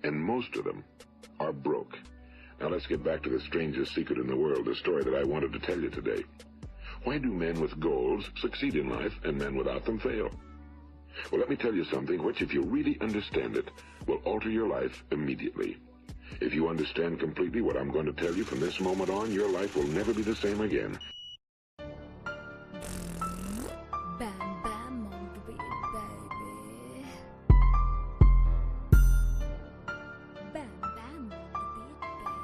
and most of them are broke. Now let's get back to the strangest secret in the world, the story that I wanted to tell you today. Why do men with goals succeed in life and men without them fail? Well, let me tell you something which, if you really understand it, will alter your life immediately. If you understand completely what I'm going to tell you from this moment on, your life will never be the same again. Bam bam on the beat, baby. Bam bam on the beat, baby.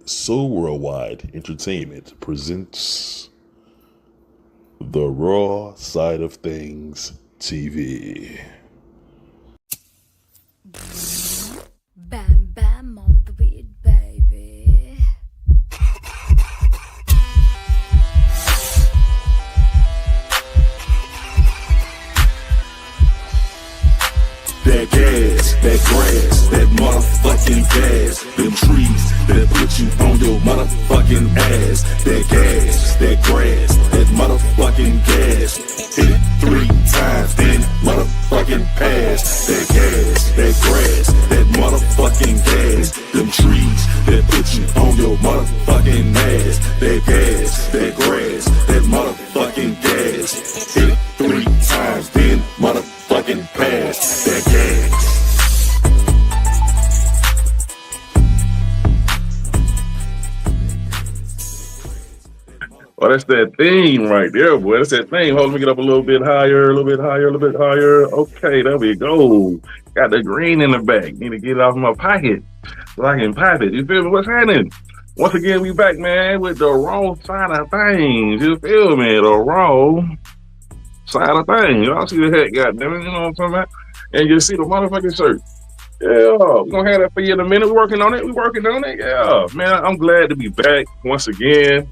So Worldwide Entertainment presents the Raw Side of Thangzz TV. Bam bam on the beat, baby. That gas, that grass, that motherfucking gas, them trees that put you on your motherfucking ass. That gas, that grass, that motherfucking gas. Hit it 3 times, then motherfucking pass. That gas, that grass, that motherfucking gas. Them trees that put you on your motherfucking ass. That gas, that grass, that motherfucking gas. Hit it 3 times, that's that theme right there, boy. That's that theme. Hold me get up a little bit higher, a little bit higher, a little bit higher. Okay, there we go. Got the green in the back. Need to get it off my pocket so I can pop it. You feel me? What's happening? Once again, we back, man, with the raw side of things. You feel me? The raw side of things. Y'all see the head, goddamn it. You know what I'm talking about? And you see the motherfucking shirt. Yeah, we're gonna have that for you in a minute. We're working on it. Yeah, man, I'm glad to be back once again.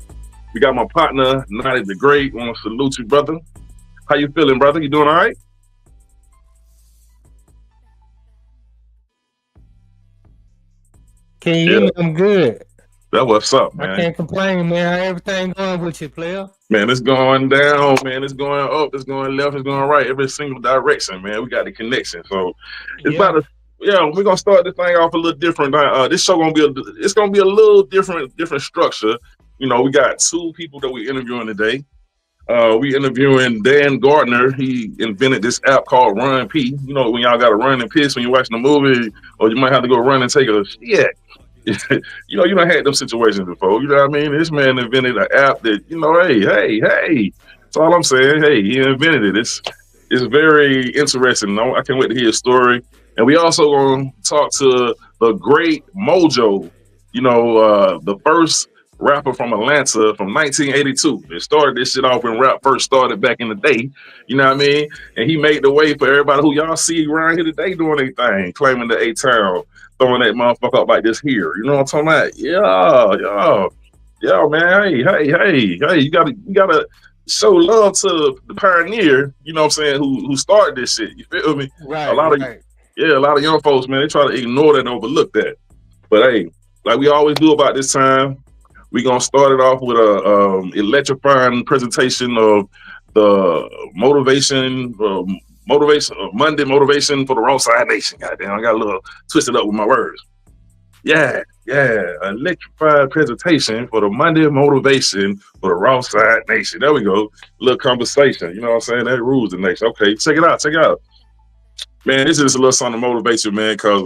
We got my partner, Naughty the Great. Want to salute you, brother. How you feeling, brother? You doing all right? Can you hear me? I'm good. That what's up, man. I can't complain, man. How everything going with you, player? Man, it's going down, man. It's going up, it's going left, it's going right, every single direction, man. We got the connection. So it's about to, we're gonna start this thing off a little different. This show gonna be a little different structure. You know, we got two people that we're interviewing today. We interviewing Dan Gardner. He invented this app called RunPee. You know, when y'all got to run and piss when you're watching a movie, or you might have to go run and take a shit. You know, you done had them situations before. You know what I mean? This man invented an app that, you know, hey. That's all I'm saying. Hey, he invented it. It's very interesting. I can't wait to hear his story. And we also going to talk to the great Mojo, you know, the first rapper from Atlanta from 1982. They started this shit off when rap first started back in the day. You know what I mean? And he made the way for everybody who y'all see around here today doing their thing, claiming the ATL, throwing that motherfucker up like this here. You know what I'm talking about? Yeah, man. Hey, you gotta show love to the pioneer, you know what I'm saying, who started this shit. You feel me? Right. A lot of young folks, man, they try to ignore that and overlook that. But hey, like we always do about this time, we're gonna start it off with a electrifying presentation of the Monday motivation for the Raw Side Nation. Goddamn, I got a little twisted up with my words. Yeah, electrified presentation for the Monday motivation for the Raw Side Nation. There we go. Little conversation. You know what I'm saying? That rules the nation. Okay, check it out. Man, this is a little something to motivate you, man, because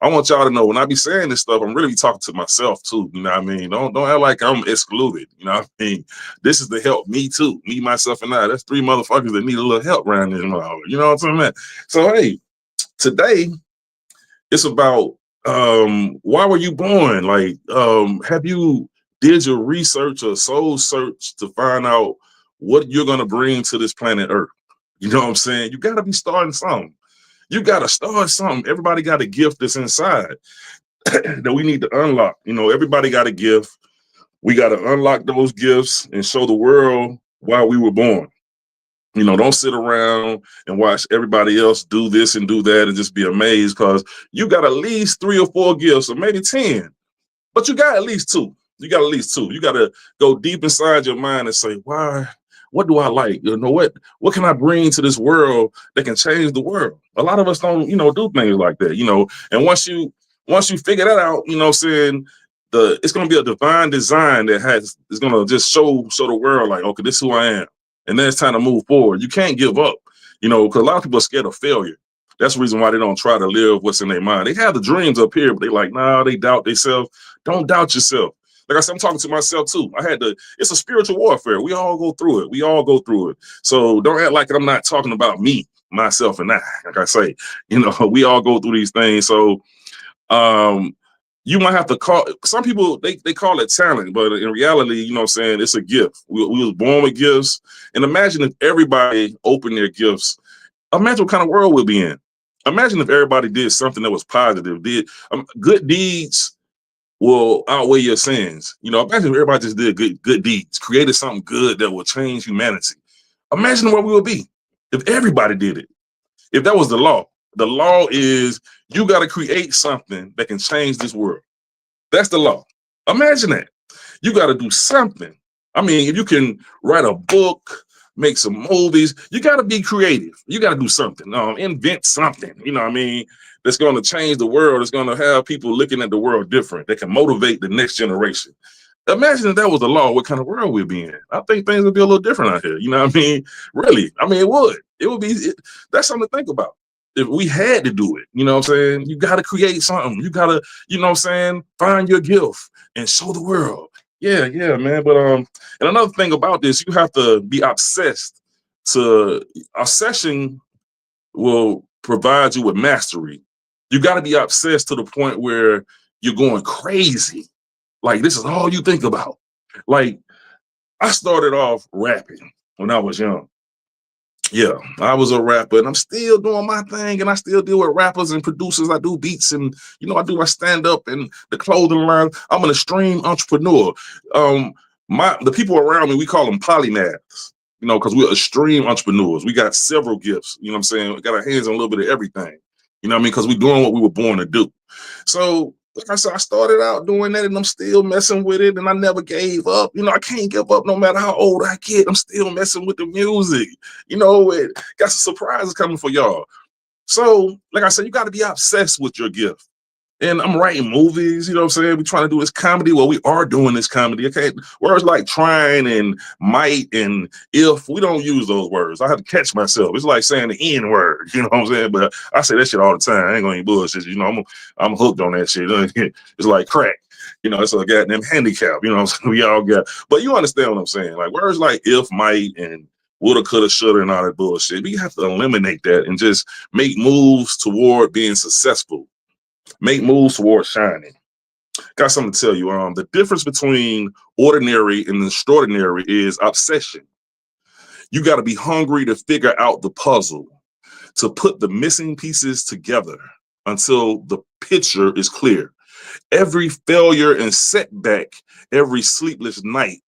I want y'all to know when I be saying this stuff, I'm really talking to myself too. You know what I mean? Don't act like I'm excluded. You know what I mean? This is to help me too. Me, myself, and I. That's three motherfuckers that need a little help around this mother. You know what I'm saying? So hey, today it's about why were you born? Like, have you did your research or soul search to find out what you're gonna bring to this planet Earth? You know what I'm saying? You gotta be starting something. You got to start something. Everybody got a gift that's inside that we need to unlock. You know, everybody got a gift. We got to unlock those gifts and show the world why we were born. You know, don't sit around and watch everybody else do this and do that and just be amazed, because you got at least 3 or 4 gifts, or maybe 10, but you got at least 2. You got to go deep inside your mind and say, why? What do I like? You know, what can I bring to this world that can change the world? A lot of us don't, you know, do things like that, you know. And once you figure that out, you know what I'm saying, it's gonna be a divine design that is gonna just show the world like, okay, this is who I am. And then it's time to move forward. You can't give up, you know, because a lot of people are scared of failure. That's the reason why they don't try to live what's in their mind. They have the dreams up here, but they like, nah, they doubt themselves. Don't doubt yourself. Like I said, I'm talking to myself too. It's a spiritual warfare. We all go through it. So don't act like I'm not talking about me, myself, and I. Like I say, you know, we all go through these things. So you might have to call, some people, they call it talent, but in reality, you know what I'm saying, it's a gift. We was born with gifts. And imagine if everybody opened their gifts. Imagine what kind of world we'll be in. Imagine if everybody did something that was positive, did good deeds will outweigh your sins. You know, imagine if everybody just did good deeds, created something good that will change humanity. Imagine where we would be if everybody did it. If that was the law. The law is you got to create something that can change this world. That's the law. Imagine that. You got to do something. I mean, if you can write a book, make some movies, you got to be creative. You got to do something. Invent something. You know what I mean? That's going to change the world. It's going to have people looking at the world different. That can motivate the next generation. Imagine if that was the law, what kind of world we'd be in. I think things would be a little different out here. You know what I mean? Really. I mean, it would. That's something to think about. If we had to do it, you know what I'm saying? You got to create something. You got to, you know what I'm saying, find your gift and show the world. Yeah, yeah, man. But and another thing about this, you have to be obsessed. Obsession will provide you with mastery. You got to be obsessed to the point where you're going crazy. Like this is all you think about. Like I started off rapping when I was young. Yeah, I was a rapper and I'm still doing my thing and I still deal with rappers and producers. I do beats and, I do my stand up and the clothing line. I'm an extreme entrepreneur. The people around me, we call them polymaths, because we're extreme entrepreneurs. We got several gifts, you know what I'm saying? We got our hands on a little bit of everything, you know what I mean? Because we're doing what we were born to do. So like I said, I started out doing that and I'm still messing with it and I never gave up. I can't give up no matter how old I get. I'm still messing with the music. It got some surprises coming for y'all. So, like I said, you got to be obsessed with your gift. And I'm writing movies, you know what I'm saying? We're trying to do this comedy. Well, we are doing this comedy, okay? Words like trying and might and if, we don't use those words. I have to catch myself. It's like saying the N word, you know what I'm saying? But I say that shit all the time. I ain't gonna eat bullshit. I'm hooked on that shit. It's like crack. It's a goddamn handicap, you know what I'm saying? We all got, but you understand what I'm saying? Like words like if, might, and woulda, coulda, shoulda, and all that bullshit. We have to eliminate that and just make moves toward being successful. Make moves towards shining. Got something to tell you. The difference between ordinary and extraordinary is obsession. You got to be hungry to figure out the puzzle, to put the missing pieces together until the picture is clear. Every failure and setback, every sleepless night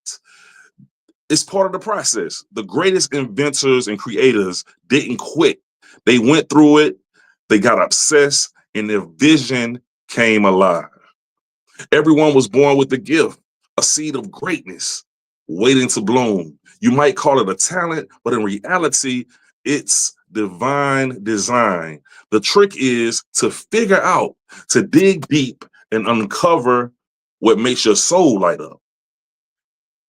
is part of the process. The greatest inventors and creators didn't quit. They went through it, they got obsessed, and their vision came alive. Everyone was born with a gift, a seed of greatness waiting to bloom. You might call it a talent, but in reality, it's divine design. The trick is to figure out, to dig deep and uncover what makes your soul light up.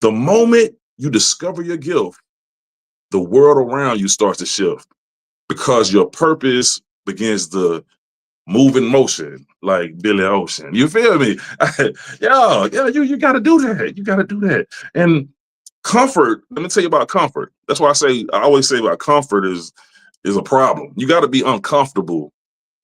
The moment you discover your gift, the world around you starts to shift because your purpose begins to move in motion like Billy Ocean. You feel me? Yeah, you got to do that. You got to do that. And comfort, let me tell you about comfort. That's why I always say about comfort is a problem. You got to be uncomfortable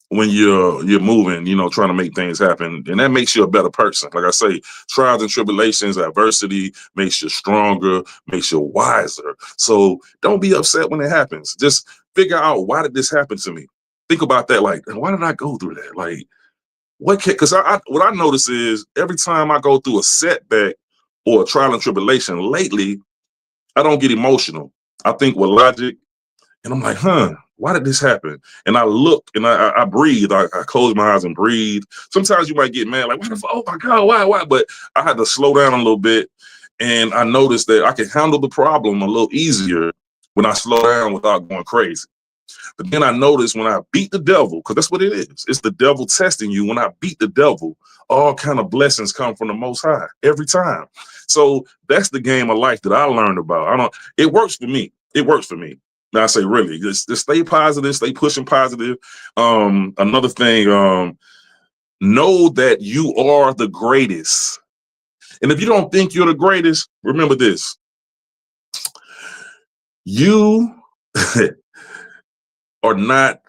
when you're moving, trying to make things happen. And that makes you a better person. Like I say, trials and tribulations, adversity makes you stronger, makes you wiser. So don't be upset when it happens. Just figure out, why did this happen to me? Think about that. Like, why did I go through that? Like, because what I notice is every time I go through a setback or a trial and tribulation lately, I don't get emotional. I think with logic and I'm like, why did this happen? And I look and I breathe. I close my eyes and breathe. Sometimes you might get mad, like, oh my God, why? But I had to slow down a little bit. And I noticed that I can handle the problem a little easier when I slow down without going crazy. But then I noticed when I beat the devil, because that's what it is. It's the devil testing you. When I beat the devil, all kind of blessings come from the Most High every time. So that's the game of life that I learned about. It works for me. It works for me. Now I say, really, just stay positive, stay pushing positive. Another thing, know that you are the greatest. And if you don't think you're the greatest, remember this. You are not,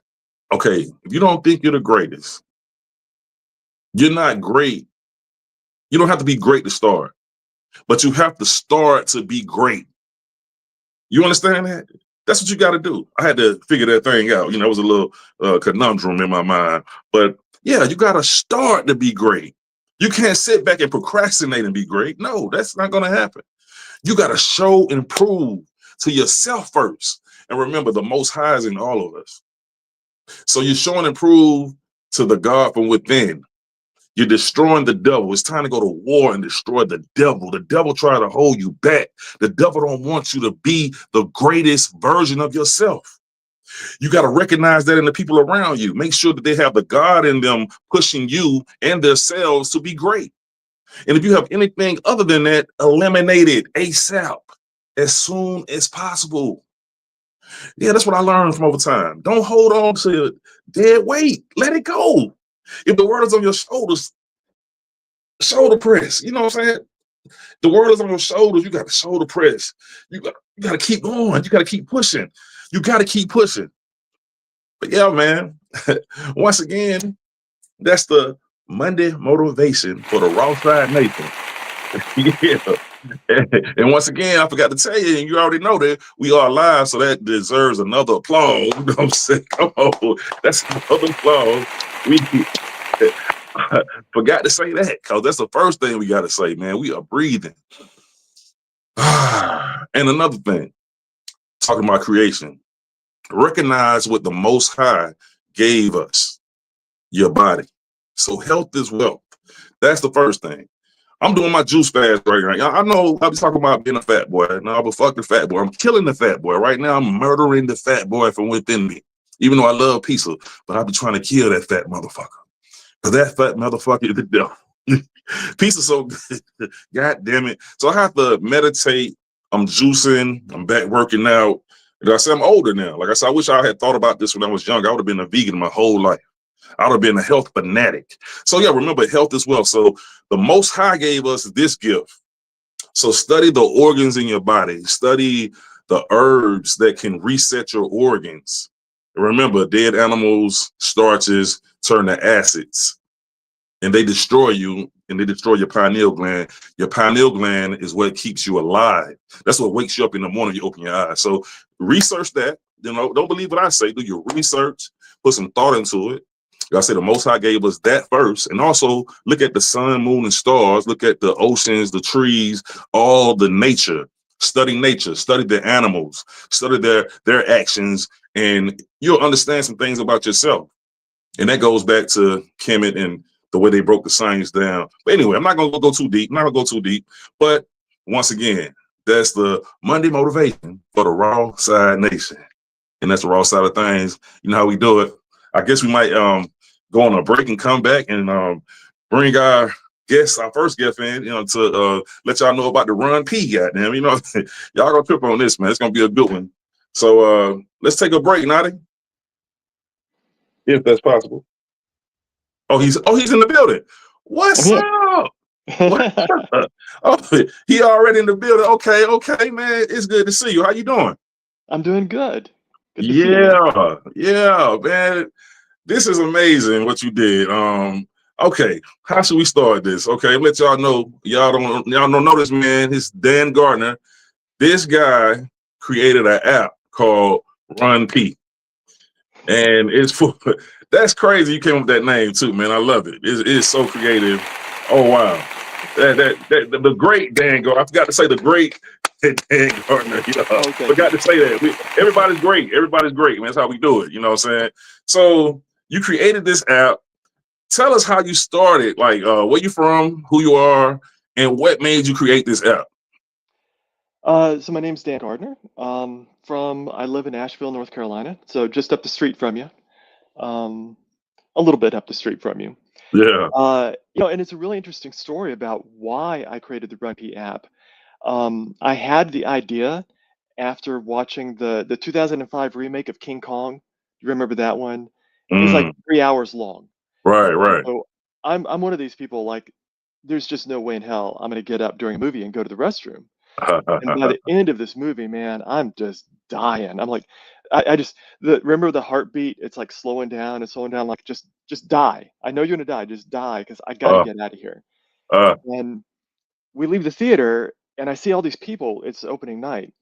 okay, if you don't think you're the greatest, you're not great. You don't have to be great to start, but you have to start to be great. You understand that? That's what you got to do. I had to figure that thing out. It was a little conundrum in my mind. But yeah, you got to start to be great. You can't sit back and procrastinate and be great. No, that's not going to happen. You got to show and prove to yourself first. And remember, the Most High is in all of us. So you're showing and prove to the God from within. You're destroying the devil. It's time to go to war and destroy the devil. The devil trying to hold you back. The devil don't want you to be the greatest version of yourself. You got to recognize that in the people around you. Make sure that they have the God in them pushing you and themselves to be great. And if you have anything other than that, eliminate it ASAP, as soon as possible. Yeah, that's what I learned from over time. Don't hold on to dead weight. Let it go. If the world is on your shoulders, shoulder press. You know what I'm saying? The world is on your shoulders. You got to shoulder press. You got to keep going. You got to keep pushing. You got to keep pushing. But yeah, man, once again, that's the Monday motivation for the Raw Side Nation. Yeah. And once again, I forgot to tell you, and you already know that we are live, so that deserves another applause. You know what I'm saying? Come on, that's another applause. We forgot to say that because that's the first thing we got to say, man. We are breathing. And another thing, talking about creation, recognize what the Most High gave us, your body. So health is wealth. That's the first thing. I'm doing my juice fast right now. I know I'll be talking about being a fat boy. No, but fuck the fat boy. I'm killing the fat boy. Right now, I'm murdering the fat boy from within me. Even though I love pizza, but I'll be trying to kill that fat motherfucker. Because that fat motherfucker is the devil. Pizza's so good. God damn it. So I have to meditate. I'm juicing. I'm back working out. Like I said, I'm older now. Like I said, I wish I had thought about this when I was young. I would have been a vegan my whole life. I would have been a health fanatic. So yeah, remember, health is wealth. So the Most High gave us this gift. So study the organs in your body. Study the herbs that can reset your organs. Remember, dead animals, starches turn to acids, and they destroy you, and they destroy your pineal gland. Your pineal gland is what keeps you alive. That's what wakes you up in the morning. You open your eyes. So research that. You know, don't believe what I say. Do your research. Put some thought into it. I say the Most High gave us that first, and also look at the sun, moon, and stars. Look at the oceans, the trees, all the nature. Study nature. Study the animals. Study their actions, and you'll understand some things about yourself. And that goes back to Kemet and the way they broke the science down. But anyway, I'm not gonna go too deep. But once again, that's the Monday motivation for the Raw Side Nation, and that's the Raw Side of Things. You know how we do it. I guess we might go on a break and come back and bring our first guest in, to let y'all know about the RunPee. Goddamn, y'all gonna trip on this, man. It's gonna be a good one. So let's take a break, Nadi, if that's possible. Oh, he's in the building. What's up? What's up? Oh, he already in the building. Okay, man. It's good to see you. How you doing? I'm doing good. Good to see you. Yeah, man. This is amazing what you did. Okay, how should we start this? Okay, let y'all know. Y'all don't know this man. It's Dan Gardner. This guy created an app called RunPee, and it's for. That's crazy. You came up with that name too, man. I love it. It's so creative. Oh wow, the great Dan Gardner. I forgot to say the great Dan Gardner. Okay. Forgot to say that. Everybody's great. Everybody's great, man. That's how we do it. You know what I'm saying? So you created this app. Tell us how you started. Like, where you from, who you are, and what made you create this app. So my name's Dan Gardner. I live in Asheville, North Carolina, so just up the street from you. A little bit up the street from you. Yeah. And it's a really interesting story about why I created the RunPee app. I had the idea after watching the 2005 remake of King Kong. You remember that one? It's like 3 hours long. Right. So I'm one of these people, like, there's just no way in hell I'm gonna get up during a movie and go to the restroom. And by the end of this movie, man, I'm just dying. I'm like, I just remember the heartbeat. It's like slowing down and slowing down. Like, just die. I know you're gonna die. Just die, because I gotta get out of here. And we leave the theater, and I see all these people. It's opening night.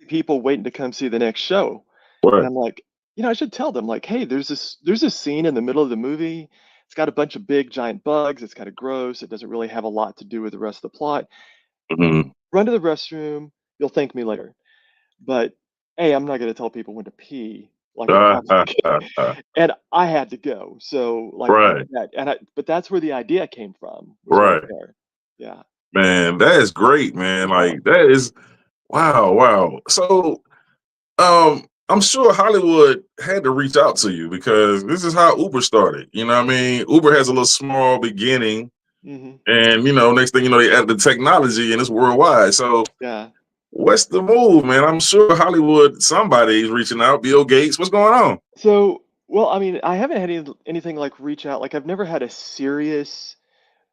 People waiting to come see the next show. And I'm like, I should tell them, like, hey, there's this scene in the middle of the movie. It's got a bunch of big giant bugs. It's kind of gross. It doesn't really have a lot to do with the rest of the plot. Run to the restroom. You'll thank me later. But hey, I'm not going to tell people when to pee. Like, and I had to go. So like, but that's where the idea came from. Right there. Yeah. Man, that is great, man. Like, that is wow. So, I'm sure Hollywood had to reach out to you because this is how Uber started. You know what I mean? Uber has a little small beginning, and next thing you know, they added the technology and it's worldwide. So yeah. What's the move, man? I'm sure Hollywood, somebody's reaching out. Bill Gates, what's going on? So, well, I mean, I haven't had anything like reach out. Like, I've never had a serious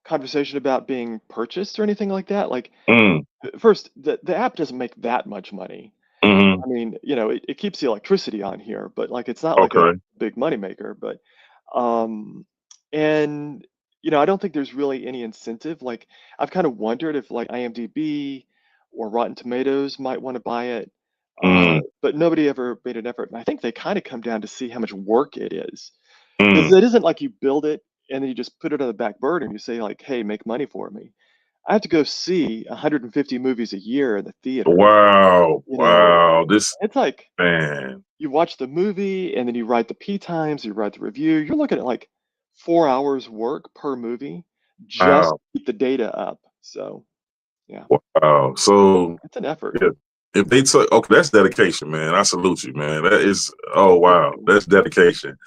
conversation about being purchased or anything like that. Like, Mm, first, the app doesn't make that much money. mm-hmm. I mean, it keeps the electricity on here, but like it's not like a Okay. big money maker. But um, and I don't think there's really any incentive. Like I've kind of wondered if like IMDb or Rotten Tomatoes might want to buy it, Mm, but nobody ever made an effort. And I think they kind of come down to see how much work it is, because mm. it isn't like you build it and then you just put it on the back burner and you say like, hey, make money for me. I have to go see 150 movies a year in the theater. Wow. You know, Wow. This it's like man. you watch the movie and then you write the P times, you write the review. You're looking at like 4 hours work per movie just Wow. to keep the data up. So yeah, Wow. So it's an effort. yeah, if they took okay, that's dedication, man. I salute you, man. That is oh Thank wow, you. that's dedication.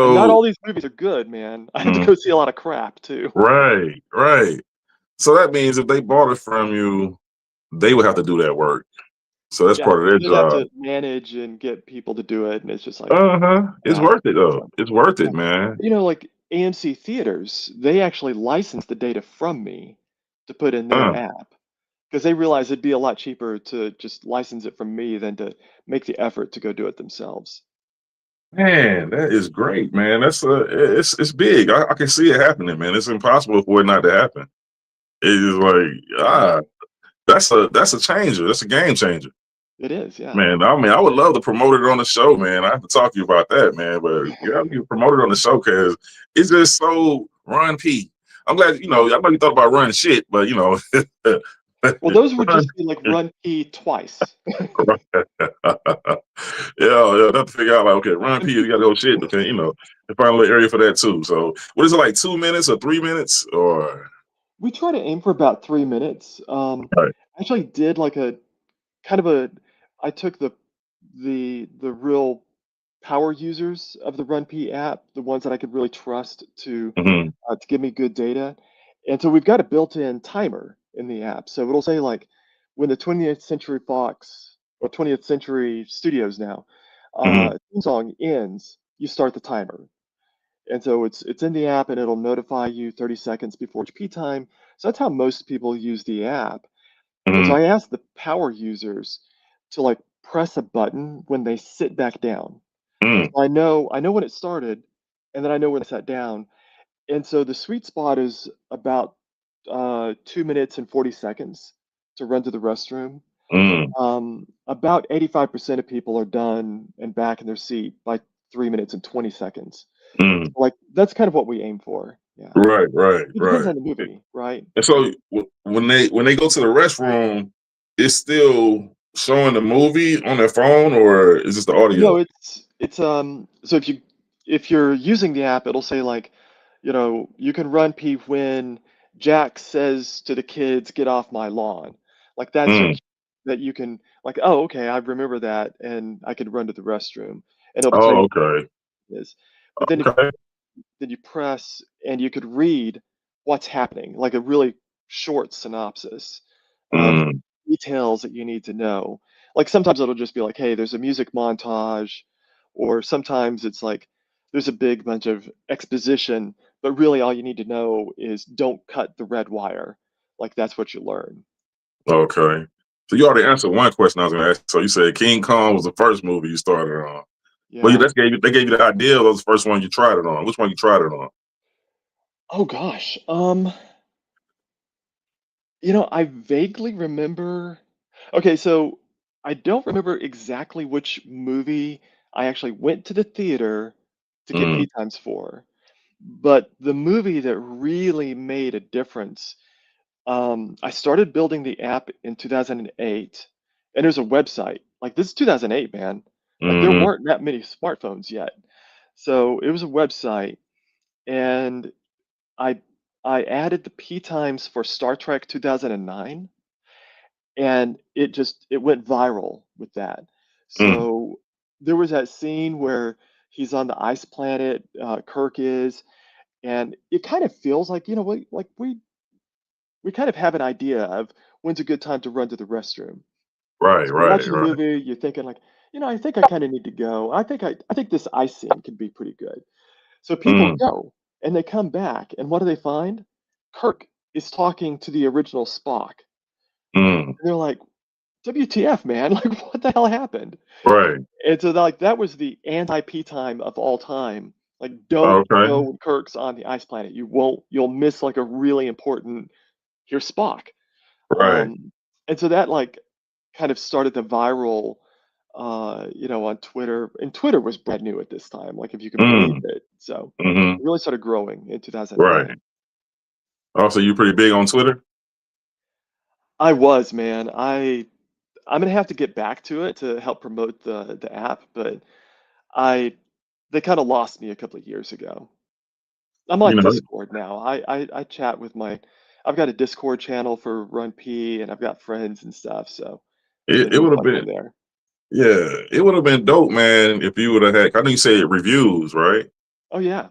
And not So all these movies are good, man. I had to mm, go see a lot of crap too. right, right. So that means if they bought it from you, they would have to do that work. So that's Yeah, part of their they'd have job. to manage and get people to do it, and it's just like, Uh-huh. It's yeah. worth it though. So It's worth yeah, it, man. like AMC theaters, they actually license the data from me to put in their Uh, app, because they realize it'd be a lot cheaper to just license it from me than to make the effort to go do it themselves. man, that is great, man. That's it's big. I can see it happening, man. It's impossible for it not to happen. It is like that's a changer. That's a game changer. It is, yeah. Man, I mean, I would love to promote it on the show, man. I have to talk to you about that, man. But yeah, you promote it on the show because it's just so run P. I'm glad, I know you thought about running shit, but Well, those would run. just be like run P twice. Yeah, have to figure out like, okay, run P, you got to go shit, okay, find a little area for that too. So, what is it like, 2 minutes or 3 minutes or? We try to aim for about 3 minutes. Right. I actually did like a kind of a I took the real power users of the RunPee app, the ones that I could really trust Hmm. to give me good data. And so we've got a built-in timer in the app. So it'll say like when the 20th Century Fox or 20th Century Studios now Hmm. theme song ends, you start the timer. And so it's in the app and it'll notify you 30 seconds before HP time. So that's how most people use the app. And so Hmm. I asked the power users to like press a button when they sit back down. And Hmm. so I know when it started and then I know when it sat down. And so the sweet spot is about 2 minutes and 40 seconds to run to the restroom. Hmm. About 85% of people are done and back in their seat by 3 minutes and 20 seconds. Hmm. So, like that's kind of what we aim for. Yeah. Right, right, It depends right. on the movie, right? And so when they go to the restroom, it's still showing the movie on their phone, or is this the No, audio? it's so if you're using the app, it'll say like, you can run P when Jack says to the kids, "Get off my lawn." Like that's your Mm. cue that you can like, oh, okay, I remember that, and I could run to the restroom, and it'll tell Oh, you okay, what it is. But then okay. you press and you could read what's happening, like a really short synopsis of Mm. details that you need to know. Like sometimes it'll just be like, hey, there's a music montage, or sometimes it's like there's a big bunch of exposition, but really all you need to know is don't cut the red wire. Like that's what you learn. Okay. So you already answered one question I was going to ask. So you said King Kong was the first movie you started on. Well, Yeah. they gave you the idea. That was the first one you tried it on. Which one you tried it on? Oh gosh. I vaguely remember. Okay, so I don't remember exactly which movie I actually went to the theater to get Mm. P times for, but the movie that really made a difference, I started building the app in 2008, and there's a website. Like this is 2008, man. Like there Mm-hmm. weren't that many smartphones yet. So it was a website, and I I added the P times for Star Trek 2009, and it went viral with that. Mm. So there was that scene where he's on the ice planet, Kirk is, and it kind of feels like we kind of have an idea of when's a good time to run to the restroom. Right, So you're right, watching the right. movie, you're thinking like, I think I kind of need to go. I think this ice scene can be pretty good. So people Mm. go and they come back, and what do they find? Kirk is talking to the original Spock. Mm, And they're like, WTF, man? Like, what the hell happened? right. And so like that was the anti-P time of all time. Like, don't Okay. go when Kirk's on the ice planet. You'll miss like a really important, here's Spock. Right. And so that like kind of started the viral, on Twitter. And Twitter was brand new at this time, like if you can believe Mm, it. So mm-hmm. it really started growing in 2009. Right. Also, you pretty big on Twitter? I was, man. I'm gonna have to get back to it to help promote the app, but I they kind of lost me a couple of years ago. I'm You on know, Discord now. I chat with I've got a Discord channel for RunPee and I've got friends and stuff, so I'm gonna it do would have something been, there. yeah, it would have been dope, man, if you would have had, I know you said reviews, right? Oh yeah.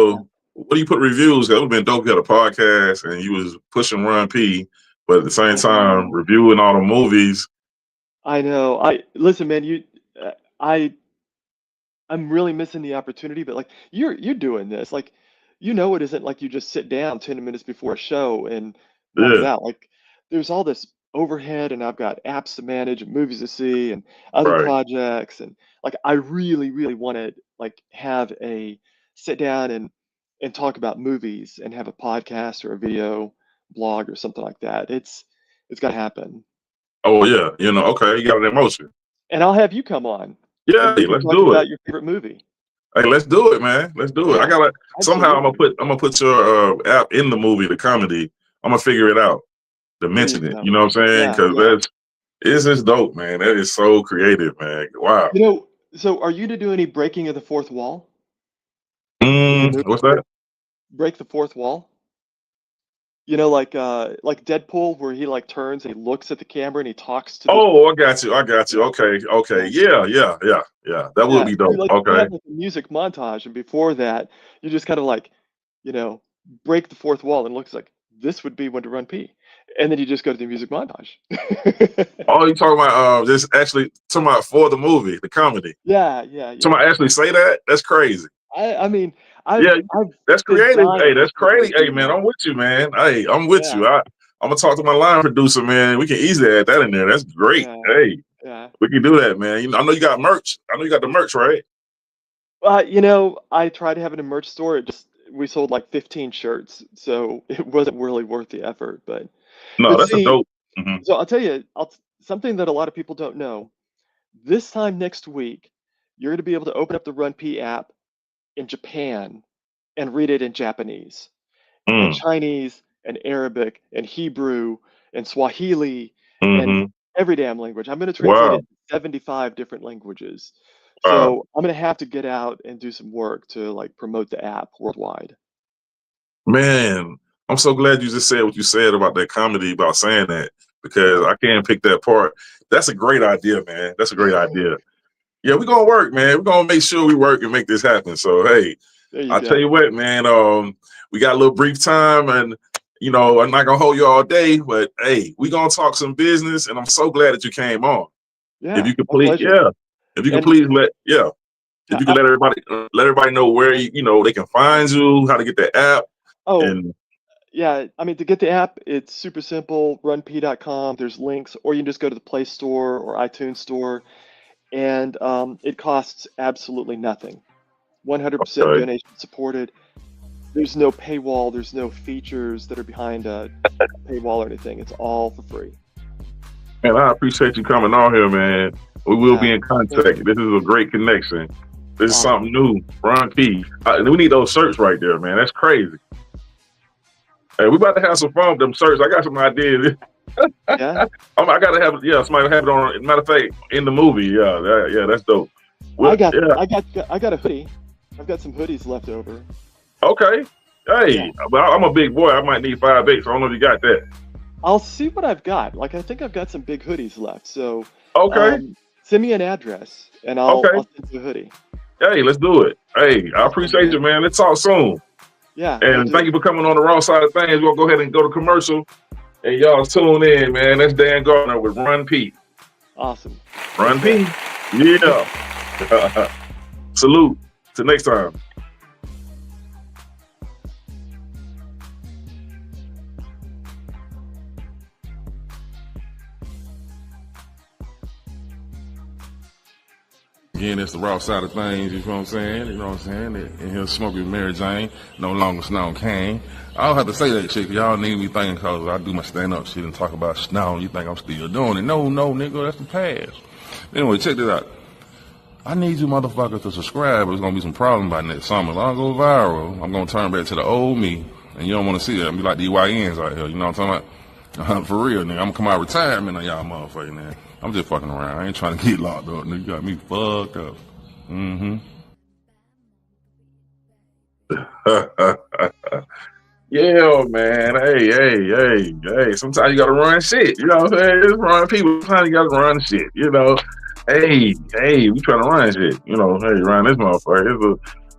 Yeah. So, what do you put reviews? That would have been dope. You had a podcast and you was pushing Run P, but at the same I time, know. reviewing all the movies. I know. I listen, man, uh, I I'm really missing the opportunity, but like you're doing this. Like, it isn't like you just sit down 10 minutes before a show and knock it Yeah, out. Like there's all this overhead and I've got apps to manage and movies to see and other right. projects and like I really, really want to like have a sit down and talk about movies and have a podcast or a video blog or something like that. It's got to happen. Oh, yeah. Okay, you got an emotion. And I'll have you come on Yeah, and we hey, can let's talk do it. about your favorite movie. Hey, let's do it, man. Let's do it. I Yeah, gotta somehow absolutely. I'm gonna put your app in the movie, the comedy. I'm gonna figure it out to There you mention it. You go. know what I'm saying? Yeah, Because yeah. it's just dope, man. That is so creative, man. Wow. So are you to do any breaking of the fourth wall with your movie? What's that? Break the fourth wall? Like Deadpool, where he like turns and he looks at the camera and he talks to the Oh, I got you. I got you. yeah, Okay. Okay. yeah, Yeah. Yeah. Yeah. Yeah. That would yeah. be You dope. like you Okay. have like a music montage, and before that, you just kind of like, you know, break the fourth wall and it looks like this would be when to run P, and then you just go to the music montage. Oh, you talking about just actually talking about for the movie, the comedy. Yeah, yeah, yeah. Somebody actually say that? That's crazy. I mean, Yeah, I've that's been creative. Hey, dying that's for somebody crazy. to Hey, do man, that. I'm with you, man. Hey, I'm with Yeah, you. I'm gonna talk to my line producer, man. We can easily add that in there. That's great. yeah, Hey, yeah. we can do that, man. I know you got merch. I know you got the merch, right? I tried to have it in merch store. We sold like 15 shirts, so it wasn't really worth the effort. But No, but that's a see, dope. Hmm. so I'll tell you, something that a lot of people don't know. This time next week, you're going to be able to open up the RunPee app in Japan and read it in Japanese and Mm, Chinese and Arabic and Hebrew and Swahili and hmm. every damn language. I'm going to translate Wow. it to 75 different languages. Uh, So I'm going to have to get out and do some work to like promote the app worldwide. man, I'm so glad you just said what you said about that comedy about saying that because Yeah. I can't pick that part. That's a great idea, man. That's a great idea. Yeah, we're gonna work, man. We're gonna make sure we work and make this happen. So hey, There you I'll tell go. you what, man. We got a little brief time, and I'm not gonna hold you all day, but hey, we gonna talk some business, and I'm so glad that you came on. If Yeah, you could my please, pleasure. yeah, if you could And please if uh, you could uh, let everybody know where they can find you, how to get the app, oh, and yeah, I mean, to get the app, it's super simple, runp.com. There's links, or you can just go to the Play Store or iTunes Store, and it costs absolutely nothing. 100% okay, donation supported. There's no paywall, there's no features that are behind a paywall or anything. It's all for free. man, I appreciate you coming on here, man. We will Yeah, be in pleasure. contact. This is a great connection. This is Awesome. something new. Ron P. We need those shirts right there, man. That's crazy. Hey, we about to have some fun with them shirts. I got some ideas. Yeah. I gotta have somebody have it on. Matter of fact, in the movie, yeah, that's dope. Well, yeah, I got a hoodie. I've got some hoodies left over. okay. Yeah. Hey, but I'm a big boy. I might need 5'8", so I don't know if you got that. I'll see what I've got. Like I think I've got some big hoodies left. So Okay, send me an address and okay. I'll send you a hoodie. Hey, let's do it. Hey, I Awesome, appreciate you, man. man. Let's talk soon. Yeah, we'll And do. thank you for coming on the Raw Side of Things. We'll go ahead and go to commercial. And y'all tune in, man. That's Dan Gardner with Run P. Awesome. Run P. Yeah. Salute. Till next time. Again, it's the Raw Side of Things, you know what I'm saying? You know what I'm saying? And he'll smoke with Mary Jane, no longer Snow Kane. I don't have to say that shit, 'cause y'all need me thinking because I do my stand-up shit and talk about Snow. You think I'm still doing it. No, nigga, that's the past. Anyway, check this out. I need you motherfuckers to subscribe. There's going to be some problems by next summer. If I go viral, I'm going to turn back to the old me. And you don't want to see that. I'm be like the YNs out here. You know what I'm talking about? For real, nigga. I'm going to come out of retirement on y'all motherfuckers, man. I'm just fucking around. I ain't trying to get locked up, nigga. You got me fucked up. Yeah, man. Hey. Sometimes you gotta run shit. You know what I'm saying? Just run people. Sometimes you gotta run shit. You know. Hey, we trying to run shit. You know, hey, run this motherfucker. It's a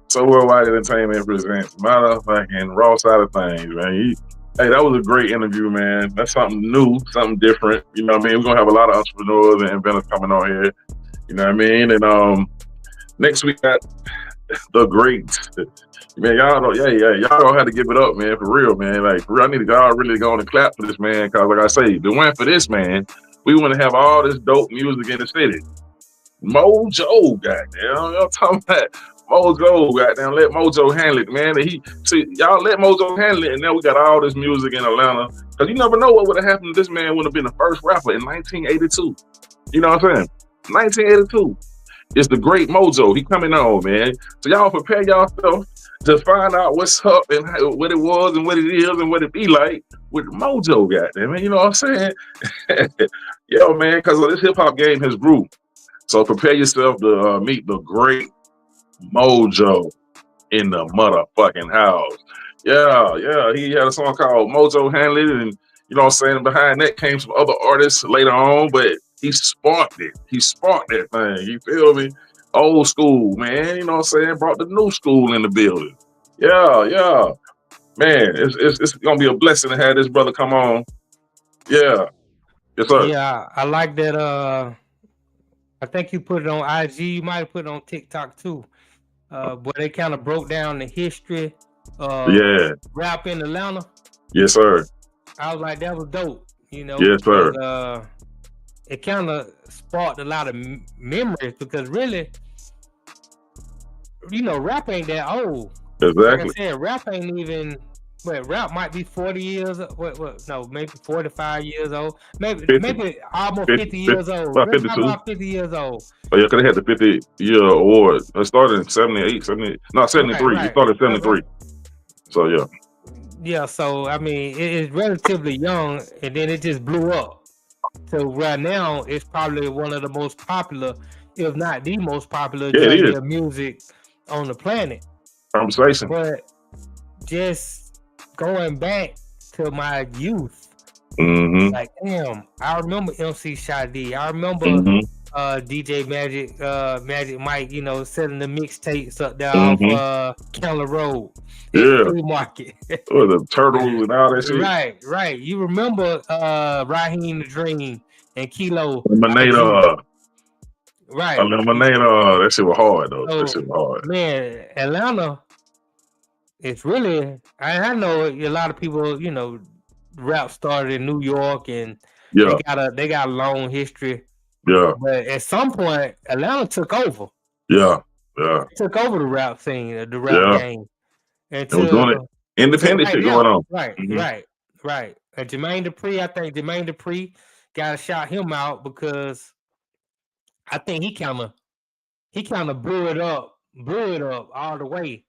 So Worldwide Entertainment presents motherfucking Raw Side of Things, man. Hey, that was a great interview, man. That's something new, something different. You know what I mean? We're gonna have a lot of entrepreneurs and inventors coming on here. You know what I mean? And next week got the great. Man, y'all know, y'all don't have to give it up, man, for real, man. Like, for real, I need to go really go on and clap for this man, because like I say, if it went for this man, we wouldn't have all this dope music in the city. Mojo, goddamn, y'all talking about Mojo, goddamn, let Mojo handle it, man. And y'all let Mojo handle it, and now we got all this music in Atlanta. Because you never know what would have happened if this man would have been the first rapper in 1982. You know what I'm saying? 1982. It's the great Mojo. He coming on, man. So y'all prepare yourself to find out what's up and what it was and what it is and what it be like with Mojo, goddamn, man. You know what I'm saying? Yo, man, because this hip hop game has grew. So prepare yourself to meet the great Mojo in the motherfucking house. Yeah. He had a song called Mojo Handle It, and you know what I'm saying? Behind that came some other artists later on, but he sparked it. He sparked that thing. You feel me? Old school, man. You know what I'm saying? Brought the new school in the building. Yeah. Man, it's gonna be a blessing to have this brother come on. Yeah. Yes, sir. Yeah, I like that. I think you put it on IG. You might have put it on TikTok too. But they kind of broke down the history of rap in Atlanta. Yes, sir. I was like, that was dope. You know. Yes, sir. It kind of sparked a lot of memories, because really, you know, rap ain't that old. Exactly. Like I said, rap ain't even. Rap might be 40 years. No, maybe 45 years old. Maybe almost 50 years old. About 50 years old. Oh yeah, because they had the 50-year award. It started in 73. Right. It started in 73. So yeah. Yeah, so I mean, it's relatively young, and then it just blew up. So right now, it's probably one of the most popular, if not the most popular, genre of music on the planet. Conversation. But just going back to my youth, like damn, I remember MC Shy-D. I remember DJ Magic Mike, you know, selling the mixtapes up there off Keller Road. Free market. The turtles and all that shit. Right. You remember Raheem the Dream and Kilo. Lemonade. Right. Lemonade. That shit was hard though. So, that shit was hard. Man, Atlanta, it's really, I know a lot of people, you know, rap started in New York, and they got a long history. Yeah. But at some point, Atlanta took over. Yeah. Took over the rap scene, the rap game. And was doing it independent shit going on. Right. And Jermaine Dupri, I think Jermaine Dupri gotta shout him out, because I think he kind of blew it up all the way.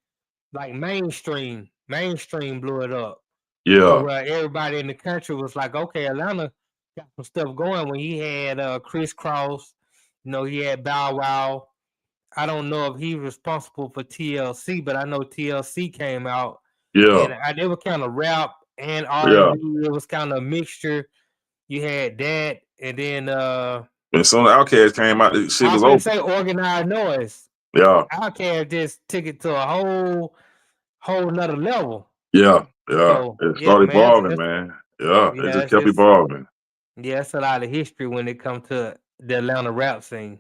Like mainstream blew it up. Yeah. So, everybody in the country was like, okay, Atlanta got some stuff going. When he had Chris Cross, you know, he had Bow Wow. I don't know if he's responsible for TLC, but I know TLC came out. Yeah. And they were kind of rap and R&B. It was kind of a mixture. You had that, and then and soon the Outkast came out, the shit was over. Say Organized Noise. Yeah. Outkast just took it to a whole nother level. Yeah. So, it started evolving, man. Yeah. It just kept evolving. Yeah, it's a lot of history when it comes to the Atlanta rap scene.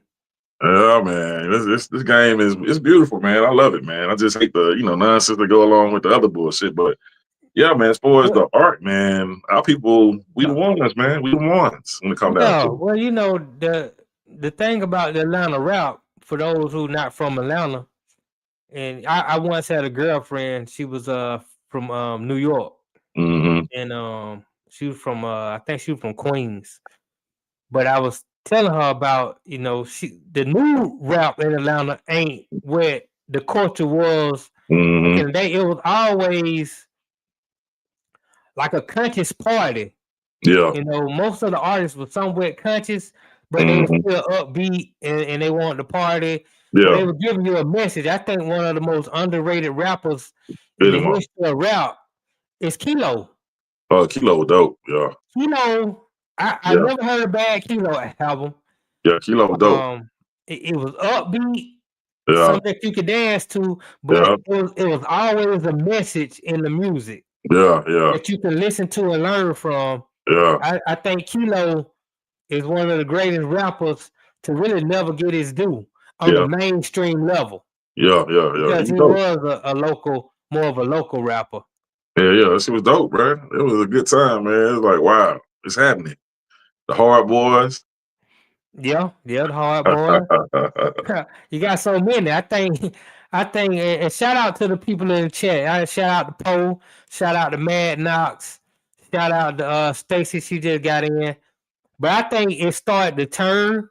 Yeah, man. This game it's beautiful, man. I love it, man. I just hate the nonsense that go along with the other bullshit. But yeah, man, as far as the art, man, our people, we the ones, man. We the ones when it comes down to it. Well, you know, the thing about the Atlanta rap, for those who not from Atlanta, and I once had a girlfriend. She was from New York, and she was from I think she was from Queens. But I was telling her about the new rap in Atlanta ain't what the culture was back in the day. It was always like a conscious party. Yeah. Most of the artists were somewhat conscious, but they were still upbeat and they wanted to party. But they Yeah. were giving you a message. I think one of the most underrated rappers in Good the one. history of rap is Kilo. Kilo dope. Yeah. Kilo, I Yeah. never heard a bad Kilo album. Yeah. Kilo dope. It was upbeat, Yeah. something that you could dance to, Yeah. but it was always a message in the music Yeah. Yeah. that you can listen to and learn from. Yeah. I think Kilo is one of the greatest rappers to really never get his due on the mainstream level. Yeah. Yeah. Yeah. Because he dope. was more of a local rapper. Yeah. Yeah. This was dope, bro. It was a good time, man. It was like, wow, it's happening. The Hard Boys. Yeah, the Hard Boys. You got so many. I think, and shout out to the people in the chat. Shout out to Poe. Shout out to Mad Knox. Shout out to Stacy. She just got in. But I think it started to turn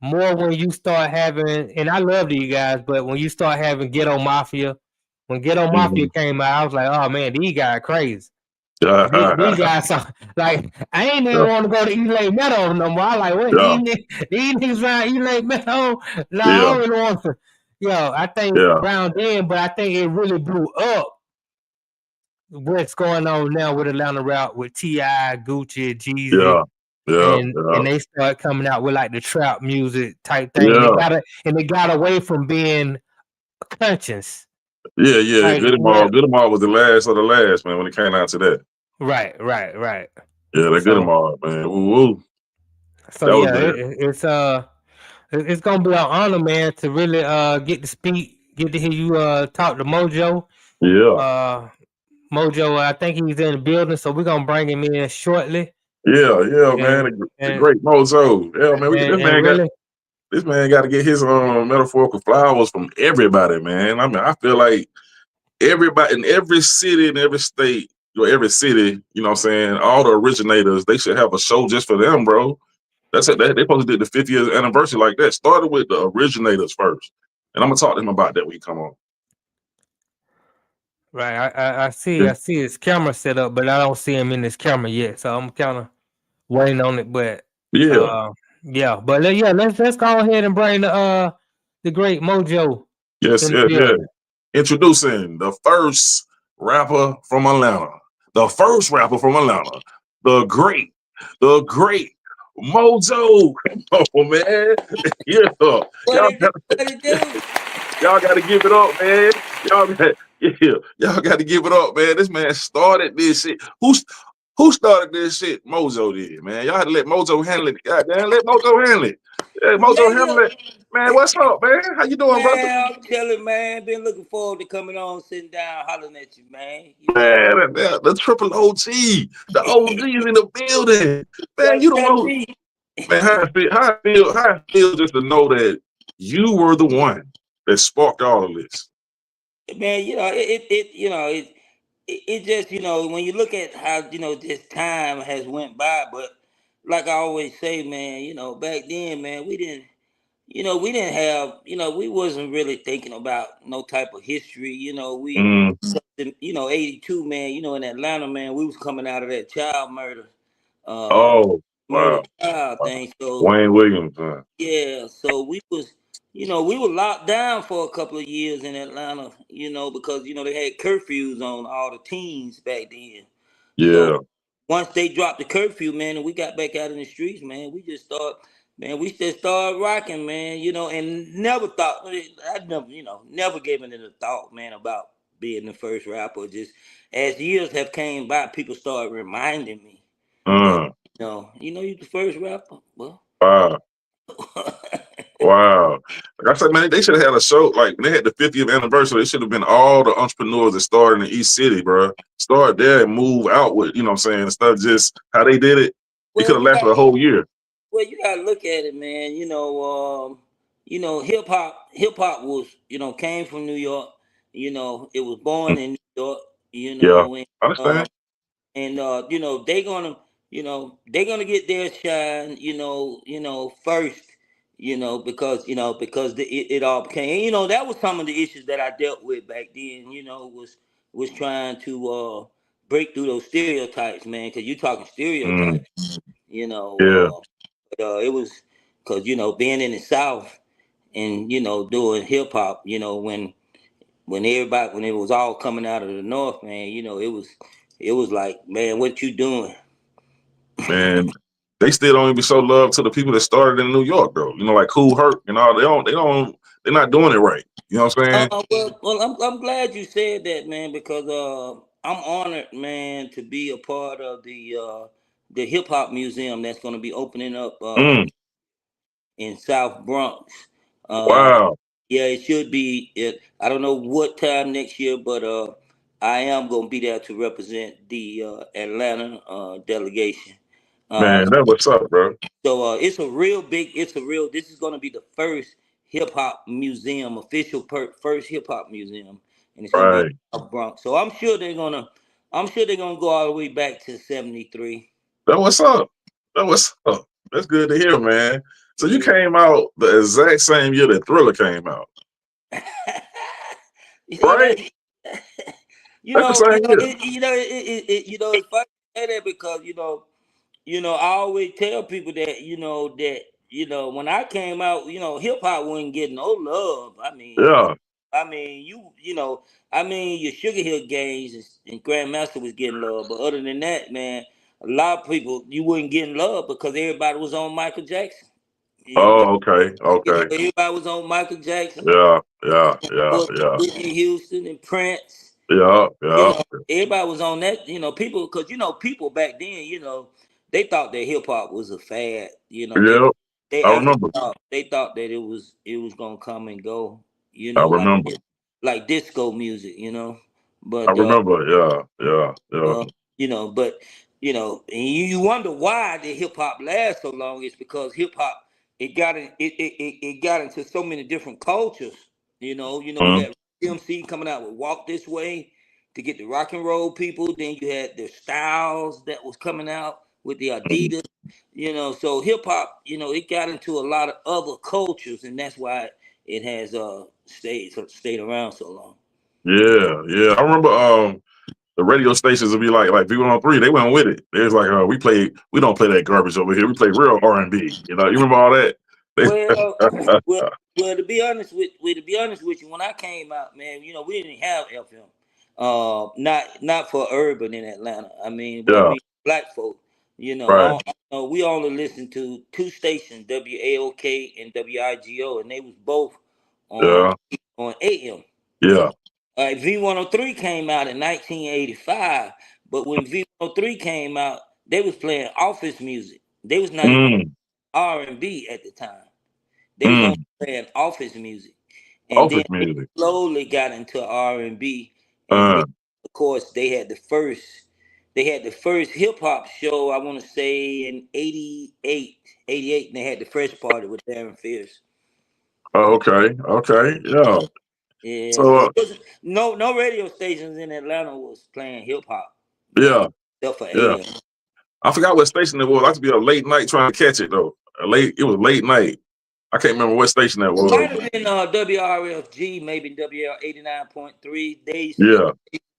more when you start having, and I love you guys, but when you start having Ghetto Mafia, when Ghetto Mafia came out, I was like, oh man, these guys crazy. These guys are like, I ain't even want to go to East Meadow no more. I like, what these niggas around East Meadow? No, I don't really want to. I think around then, but I think it really blew up what's going on now with Atlanta rap with T.I., Gucci, Jeezy. And they start coming out with like the trap music type thing. And they got away from being conscious. Yeah, yeah. Like, Good Amar was the last of the last, man, when it came out to that. Right. Yeah, that Good Amar, man. Woo. So it's gonna be an honor, man, to really get to speak, get to hear you talk to Mojo. Yeah. Mojo, I think he's in the building, so we're gonna bring him in shortly. Yeah, man. The great Mojo. Yeah, man. This man got to get his metaphorical flowers from everybody, man. I mean, I feel like everybody in every city, in every state, every city, you know what I'm saying, all the originators, they should have a show just for them, bro. That's it. They supposed to do the 50th anniversary like that. Started with the originators first. And I'm going to talk to him about that when he come on. Right. I see his camera set up, but I don't see him in his camera yet. So I'm kind of waiting on it. But let's go ahead and bring the great Mojo. Yes. Introducing the first rapper from Atlanta. The first rapper from Atlanta. The great Mojo. Oh man. Yeah. Y'all gotta give it up, man. Y'all gotta give it up, man. This man started this shit. Who started this shit? Mojo did, man. Y'all had to let Mojo handle it. Goddamn, let Mojo handle it. Yeah, Mojo handle it. Man, what's up, man? How you doing, brother? I'm chilling, man. Been looking forward to coming on, sitting down, hollering at you, man. Man, the triple OG. The OG is in the building. Man, you don't know. Man, how I feel just to know that you were the one that sparked all of this. Man, it just, when you look at how, this time has went by, but like I always say, man, back then, man, we didn't have, we wasn't really thinking about no type of history, 82, man, in Atlanta, man, we was coming out of that child murder. Murder child thing. So Wayne Williams. Yeah, so we was, we were locked down for a couple of years in Atlanta, because they had curfews on all the teens back then. Yeah. So once they dropped the curfew, man, and we got back out in the streets, man, we just started rocking, man, and never thought, never given it a thought, man, about being the first rapper. Just as years have came by, people started reminding me. You the first rapper. Well, Wow. Like I said, man, they should have had a show. Like, when they had the 50th anniversary, it should have been all the entrepreneurs that started in the East City, bro. Start there and move outward, you know what I'm saying? Instead of just how they did it, it could have lasted a whole year. Well, you got to look at it, man. hip hop was, came from New York. It was born in New York. Yeah, And I understand. they're gonna get their shine. First. Because it all became. That was some of the issues that I dealt with back then. Was trying to break through those stereotypes, man. Because you talking Mm, stereotypes. yeah, It was because being in the South and doing hip hop, when it was all coming out of the North, man, it was like, man, what you doing? man. They still don't even show love to the people that started in New York, though. Like Cool Herc and all. They're not doing it right. You know what I'm saying? Well, I'm glad you said that, man, because I'm honored, man, to be a part of the hip hop museum that's going to be opening up Mm, in South Bronx. Uh, wow, yeah, it should be. I don't know what time next year, but I am going to be there to represent the Atlanta delegation. Uh, man, that what's up, bro. so it's a real big. This is going to be the first hip hop museum, first hip hop museum, and it's going to be in Right. South Bronx. So I'm sure they're gonna go all the way back to '73. That what's up. That what's up. That's good to hear, man. So you Yeah. came out the exact same year that Thriller came out, you know right? that. That's the same year. It's funny to say that because I always tell people that when I came out, hip hop wasn't getting no love. Yeah. Your Sugar Hill Games and Grandmaster was getting love, but other than that, man, a lot of people you wasn't getting love because everybody was on Michael Jackson. You know, Oh, okay. Okay. everybody was on Michael Jackson, Yeah. Yeah. Yeah. Yeah. Whitney Houston, and Prince. Yeah. Yeah. Everybody was on that. People, because people back then, they thought that hip hop was a fad. Yeah. They I actually remember. thought that it was gonna come and go. I Like remember. disco music. I But remember. Yeah. Yeah. Yeah. uh, but and you wonder why the hip hop lasts so long. It's because hip hop it got into so many different cultures. You Mm, had MC coming out with "Walk This Way" to get the rock and roll people. Then you had the Styles that was coming out with the mm. Adidas. So hip hop, it got into a lot of other cultures, and that's why it has stayed around so long. Yeah. Yeah. I remember. The radio stations would be like V103. They went with it. They was like, we don't play that garbage over here. We play real R&B. You remember all that? Well, well, well. To be honest with you, when I came out, man, we didn't have FM. Not for urban in Atlanta. Yeah. Black folk. Right. We only listened to two stations, WAOK and WIGO, and they was both on Yeah. on AM. Yeah. V103 came out in 1985, but when V103 came out, they was playing office music. They was not even Mm. R&B at the time. They was only Mm. playing office music, and then Office they music. slowly got into R&B, and then Uh. of course they had the first hip hop show. I want to say in 88, and they had the Fresh Party with Darren Fierce. Oh, okay. Okay. Yeah. Yeah, So. it wasn't no radio stations in Atlanta was playing hip hop back Yeah. then, except for Yeah. AM. I forgot what station it was. I used to be a late night trying to catch it though. It was late night. I can't remember what station that It was. might have been WRFG, maybe WL 89.3. They used to Yeah.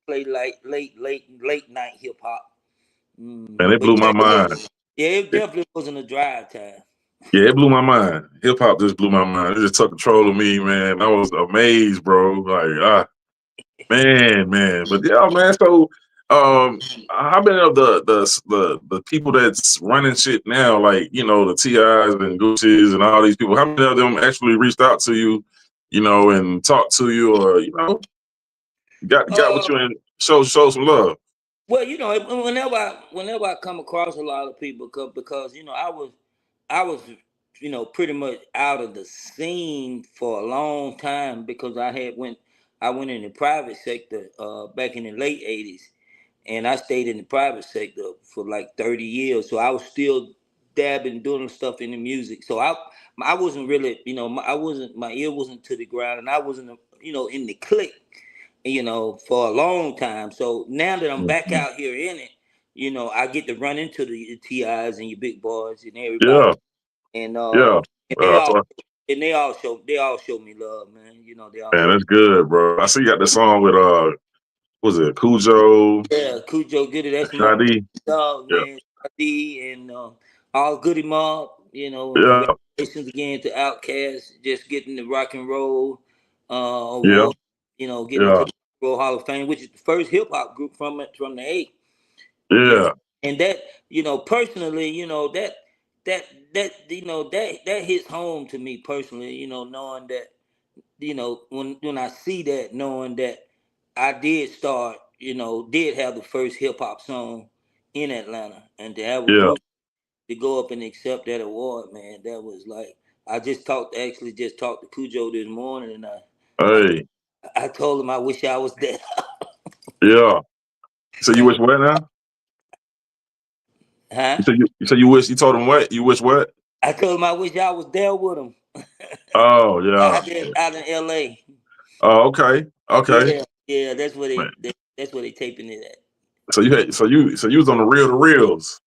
play like late night hip hop. And it But blew yeah, my mind. it definitely wasn't a drive time. Yeah, it blew my mind. Hip hop just blew my mind. It just took control of me, man. I was amazed, bro. Like, man. But yeah, man. So, how many of the people that's running shit now, like the Ti's and Gucci's and all these people, how many of them actually reached out to you, and talked to you, or got with Uh, you and show some love? well, whenever I come across a lot of people, because I was pretty much out of the scene for a long time because I went in the private sector back in the late '80s, and I stayed in the private sector for like 30 years. So I was still dabbing, doing stuff in the music. So I wasn't really, my ear wasn't to the ground, and I wasn't, in the clique, for a long time. So now that I'm back out here in it, I get to run into the TIs and your big boys and everybody, Yeah. and Yeah. and they all So, they all show me love, man. They all man, show. that's good, bro. I see you got the song with was it Cujo? Yeah, Cujo Goody, that's my Shadi? dog, Yeah. man. D and all Goody Mob, and Yeah. congratulations again to Outkast, just getting the Rock and Roll Yeah. award, getting Yeah. into the Rock and Roll Hall of Fame, which is the first hip hop group from the eight. Yeah. And that, personally, that hits home to me personally, knowing that, when I see that, knowing that I did start, did have the first hip hop song in Atlanta, and to have a Yeah. group to go up and accept that award, man, that was like, I just talked to Cujo this morning, and I, Hey. I told him I wish I was there. Yeah. So you wish what now? Huh? You told him what? You wish what? I told him I wish I was there with him. Oh yeah. Out in L.A. Oh, okay. Okay. Yeah, that's where Man. that's where they taping it at. So you was on the reel to reels.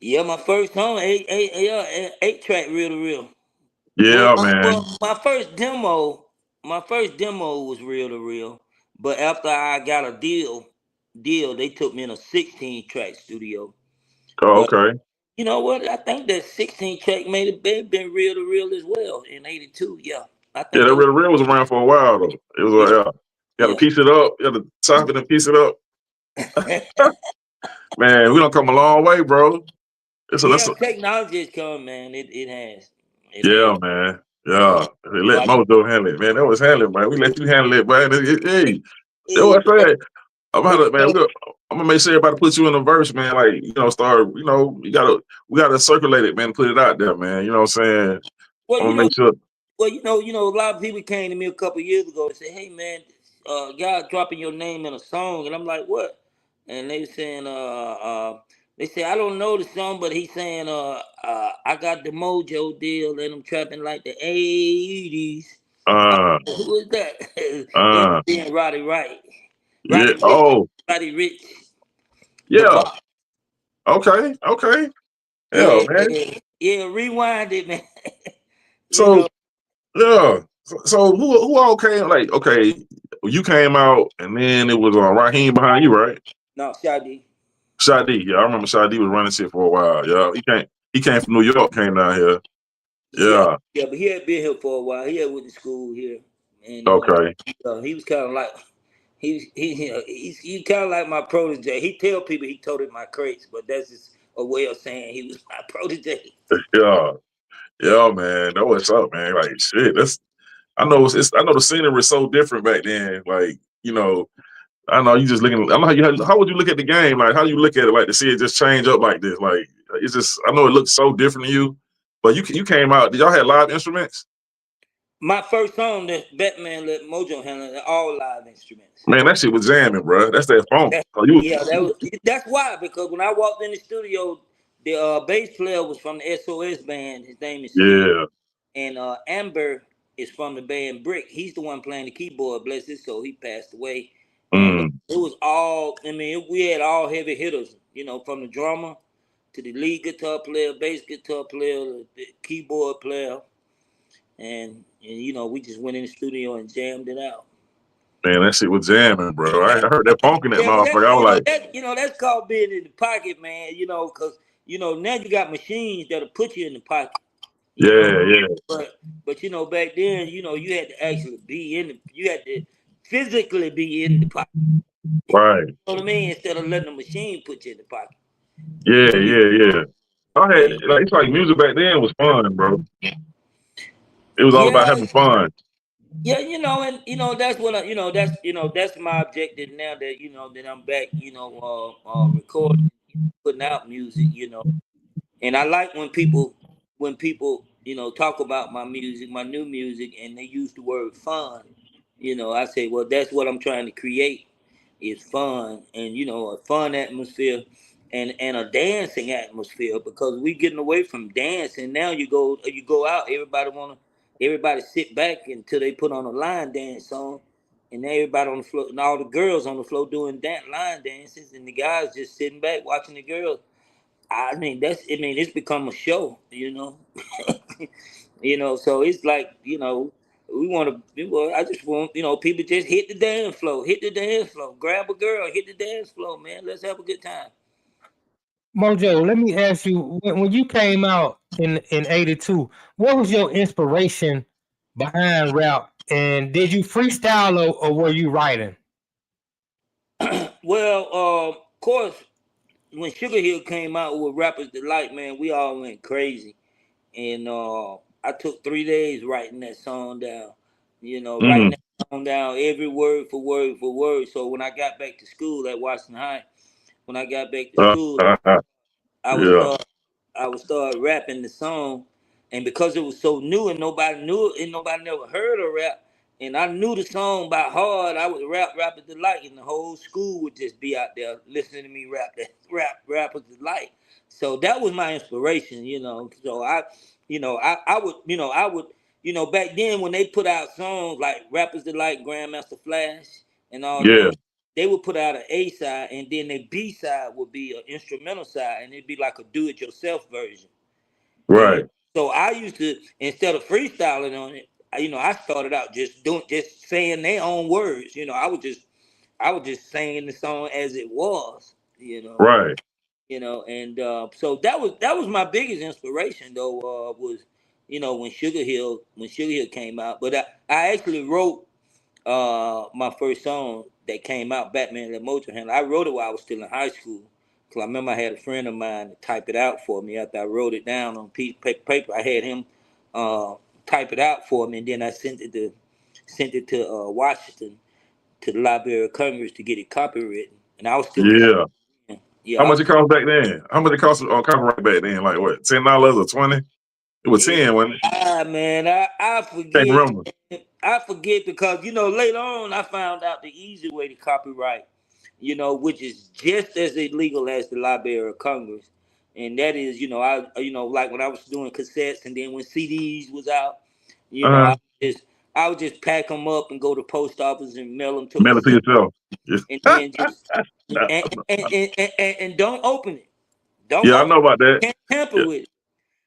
Yeah, my first song, eight track, reel to reel. Yeah, man. My first demo was reel to reel. But after I got a deal, they took me in a 16 track studio. Oh, But okay. you know what? I think that 16 track may have been reel to reel as well in '82. Yeah, I Yeah, think that that was. reel to reel was around for a while though. It was Yeah, yeah. You got to yeah. piece it up. You got to chop it and piece it up. Man, we don't come a long way, bro. That's Yeah, technology has come, man. It has. It has. yeah, man. Yeah. Yeah. They So let Mojo handle it, man. That was handling, man. We let you handle it, man. Hey, that's yeah, what I said. but you know, I'm gonna make sure everybody put you in a verse, man. Like, start, we gotta circulate it, man, put it out there, man. You know what I'm saying? well, I'm gonna make sure. a lot of people came to me a couple years ago and said, "Hey, man, God dropping your name in a song," and I'm like, "What?" And they saying, they say, "I don't know the song, but he's saying, I got the Mojo deal, and I'm trapping like the '80s." Uh Who was that? That uh being yeah. Oh, Roddy Rich, the yeah. boss. Okay, okay. Yeah, Yeah, man. yeah, rewind it, man. you So know, yeah. So who all came, like, okay, you came out and then it was Raheem behind you, right? no, Shadi. Shadi, yeah, I remember Shadi was running shit for a while. Yeah, he came from New York, came down here. Yeah, Yeah. yeah, but he had been here for a while. He had went to school here, and Okay. he was kind of like he kind of like my protege. He tell people he toted my crates, but that's just a way of saying he was my protege. Yeah. Yeah, man. That what's up, man. Like shit. I know the scenery was so different back then. Like, I know you just looking. I know how would you look at the game? Like, how do you look at it? Like, to see it just change up like this. Like, it's just, I know it looks so different to you, but you came out. Did y'all have live instruments? My first song that Batman let Mojo handle it, all live instruments. Man, that shit was jamming, bro. That's that funk. That, So yeah, that's why, because when I walked in the studio, the bass player was from the SOS band. His name is Steve, yeah. and Amber is from the band Brick. He's the one playing the keyboard. Bless his soul, he passed away. And Mm. it was all. I mean, we had all heavy hitters. From the drummer to the lead guitar player, bass guitar player, the keyboard player, and we just went in the studio and jammed it out. Man, that shit was jamming, bro. I heard that funk in that Yeah, but motherfucker. I was like, that's called being in the pocket, man. Because now you got machines that'll put you in the pocket. You know, yeah, yeah, but back then, you had to actually you had to physically be in the pocket. right. You know what I mean? Instead of letting the machine put you in the pocket. Yeah, yeah, yeah. And It's like music back then was fun, bro. It was all about yeah, having fun. yeah, and that's what that's my objective now that that I'm back, recording, putting out music, and I like when people talk about my music, my new music, and they use the word fun. I say, well, that's what I'm trying to create is fun, and a fun atmosphere, and a dancing atmosphere, because we getting away from dancing now. You go out, everybody sit back until they put on a line dance song, and everybody on the floor and all the girls on the floor doing line dances, and the guys just sitting back watching the girls. It's become a show, So it's like, we want to. Well, I just want, people just hit the dance floor, grab a girl, hit the dance floor, man. Let's have a good time. Mojo, let me ask you, when you came out in '82, what was your inspiration behind rap, and did you freestyle or were you writing? Well, of course, when Sugar Hill came out with Rapper's Delight, man, we all went crazy. And I took 3 days writing that song down. Writing that song down every word for word for word. So when I got back to school at Washington High, Yeah. I would start rapping the song, and because it was so new and nobody knew it and nobody never heard of rap, and I knew the song by heart, I would Rapper's Delight, and the whole school would just be out there listening to me Rapper's Delight. So that was my inspiration, So back then when they put out songs like Rapper's Delight, Grandmaster Flash, and all Yeah. them, they would put out an A side, and then the B side would be an instrumental side, and it'd be like a do-it-yourself version. Right. And so I used to, instead of freestyling on it, I started out just saying their own words. I was just saying the song as it was. Right. And so that was my biggest inspiration though. Was when Sugar Hill came out, but I actually wrote my first song that came out, Batman Let Mojo Handle. I wrote it while I was still in high school. Cause I remember I had a friend of mine to type it out for me after I wrote it down on piece of paper. I had him type it out for me, and then I sent it to Washington, to the Library of Congress, to get it copywritten. And I was still in Yeah. yeah. How much it cost back then? How much it cost on copyright back then? Like what? $10 or 20? It was 10, wasn't it? Man, I forget. Can't remember. I forget because later on I found out the easy way to copyright, which is just as illegal as the Library of Congress, and that is, like when I was doing cassettes, and then when CDs was out, I would just pack them up and go to post office and mail them to Mail it to myself, yourself. and then just and don't open it, Yeah, I know about that. can't tamper Yeah. with it.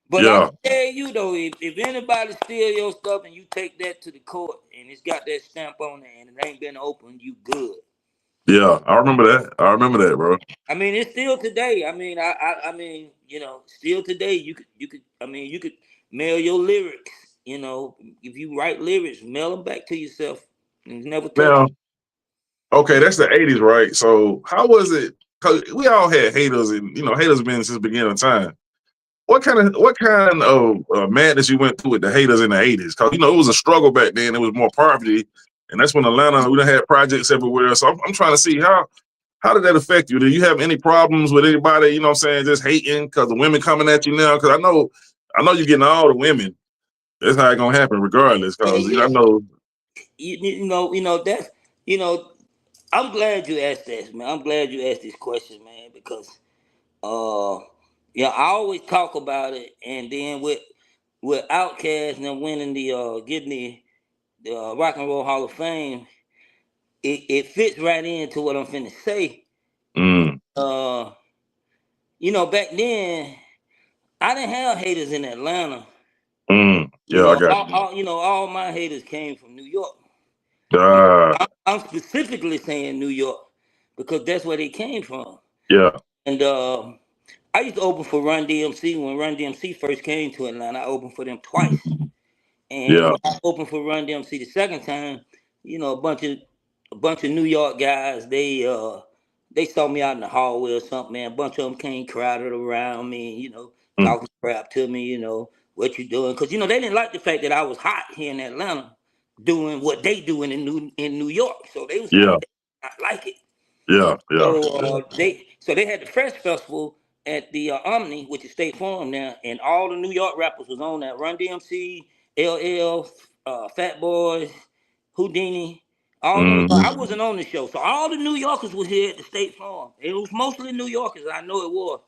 But I can tell you though, if anybody steal your stuff and you take that to the court and it's got that stamp on it and it ain't been opened, you good. Yeah, I remember that, bro. I mean, it's still today. I mean, still today you could mail your lyrics. If you write lyrics, mail them back to yourself and never touch Now, them. okay, that's the '80s, right? So how was it? Because we all had haters, and haters been since the beginning of time. What kind of madness you went through with the haters in the '80s? Because it was a struggle back then. It was more poverty, and that's when Atlanta, we done had projects everywhere. So I'm trying to see how did that affect you? Do you have any problems with anybody? Just hating because the women coming at you now? Because I know you're getting all the women. That's how it's gonna happen, regardless. Because I know. That's I'm glad you asked this, man. I'm glad you asked this question, man, because I always talk about it, and then with Outkast and them winning getting the Rock and Roll Hall of Fame, it fits right into what I'm finna say. Back then I didn't have haters in Atlanta. I got all my haters came from New York. I'm specifically saying New York because that's where they came from. Yeah. And I used to open for Run DMC when Run DMC first came to Atlanta. I opened for them twice. And when I opened for Run DMC the second time, a bunch of New York guys, they saw me out in the hallway or something, man. A bunch of them came crowded around me, talking crap to me, what you doing? Because, they didn't like the fact that I was hot here in Atlanta doing what they doing in New York. So they was like, I like it. Yeah. So they had the Fresh Festival at the Omni, which is State Farm now, and all the New York rappers was on that. Run DMC, LL, Fat Boys, Houdini, I wasn't on the show, so all the New Yorkers were here at the State Farm. It was mostly New Yorkers. I know it was.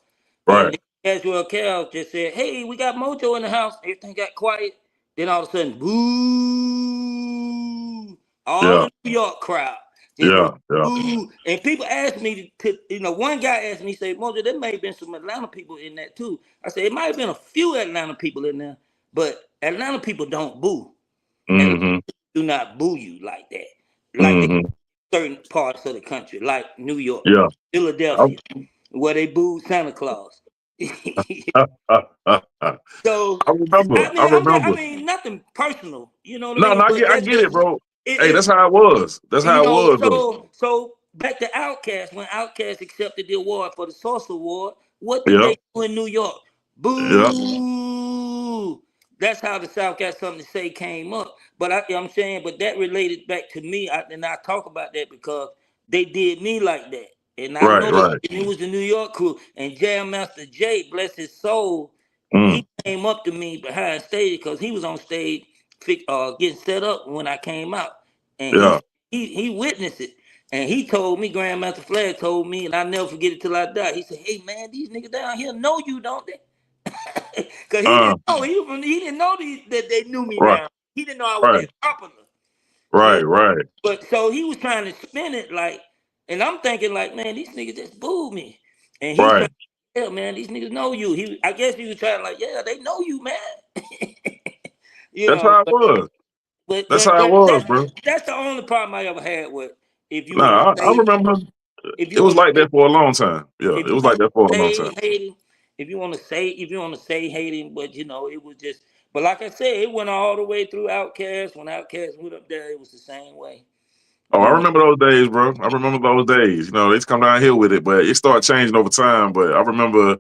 Right. And Caswell Cal just said, "Hey, we got Mojo in the house." Everything got quiet. Then all of a sudden, boo! All the New York crowd. Boo! And people asked me to, one guy asked me, say, "Mojo, there may have been some Atlanta people in that too." I said, "It might have been a few Atlanta people in there, but Atlanta people don't boo. Atlanta do not boo you like that. Like certain parts of the country, like New York, Philadelphia, where they booed Santa Claus." So I remember. I mean, nothing personal. You know what I mean? I get it, bro. Hey, that's how it was. That's how it was, though. So back to Outkast, when Outkast accepted the award for the Source Award, what did they do in New York? Boo! That's how the South Got Something to Say came up. But I'm saying, but that related back to me, and I talk about that because they did me like that. And I know it was the New York crew. And Jam Master Jay, bless his soul, he came up to me behind stage because he was on stage getting set up when I came out. And he witnessed it. And he told me, Grandmaster Flag told me, and I'll never forget it till I die. He said, "Hey, man, these niggas down here know you, don't they?" Because he didn't know that they knew me now. He didn't know I was that popular. Right. But so he was trying to spin it like, and I'm thinking like, man, these niggas just booed me. And he's trying to, yeah, man, these niggas know you. I guess he was trying like, yeah, they know you, man. That's how it was. That's how it was, bro. That's the only problem I ever had with if you I remember. It was like that for a long time. Yeah, it was like that for a long time. If you want to say hating, but it was just. But like I said, it went all the way through Outkast. When Outkast went up there, it was the same way. Oh, I remember those days, bro. I remember those days. They come down here with it, but it started changing over time. But I remember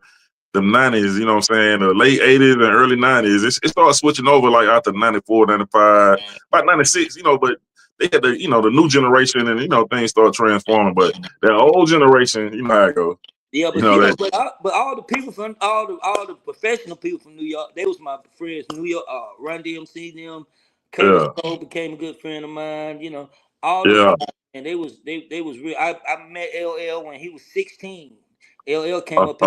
the 90s, what I'm saying, the late 80s and early 90s. It started switching over like after 94, 95, about 96, but they had the, the new generation and, things start transforming. But that old generation, you know how it goes. Yeah, but but all the people from all the professional people from New York, they was my friends. New York, Run DMC, them, Curtis Cole became a good friend of mine. All those guys, and they was real. I met LL when he was 16. LL came up.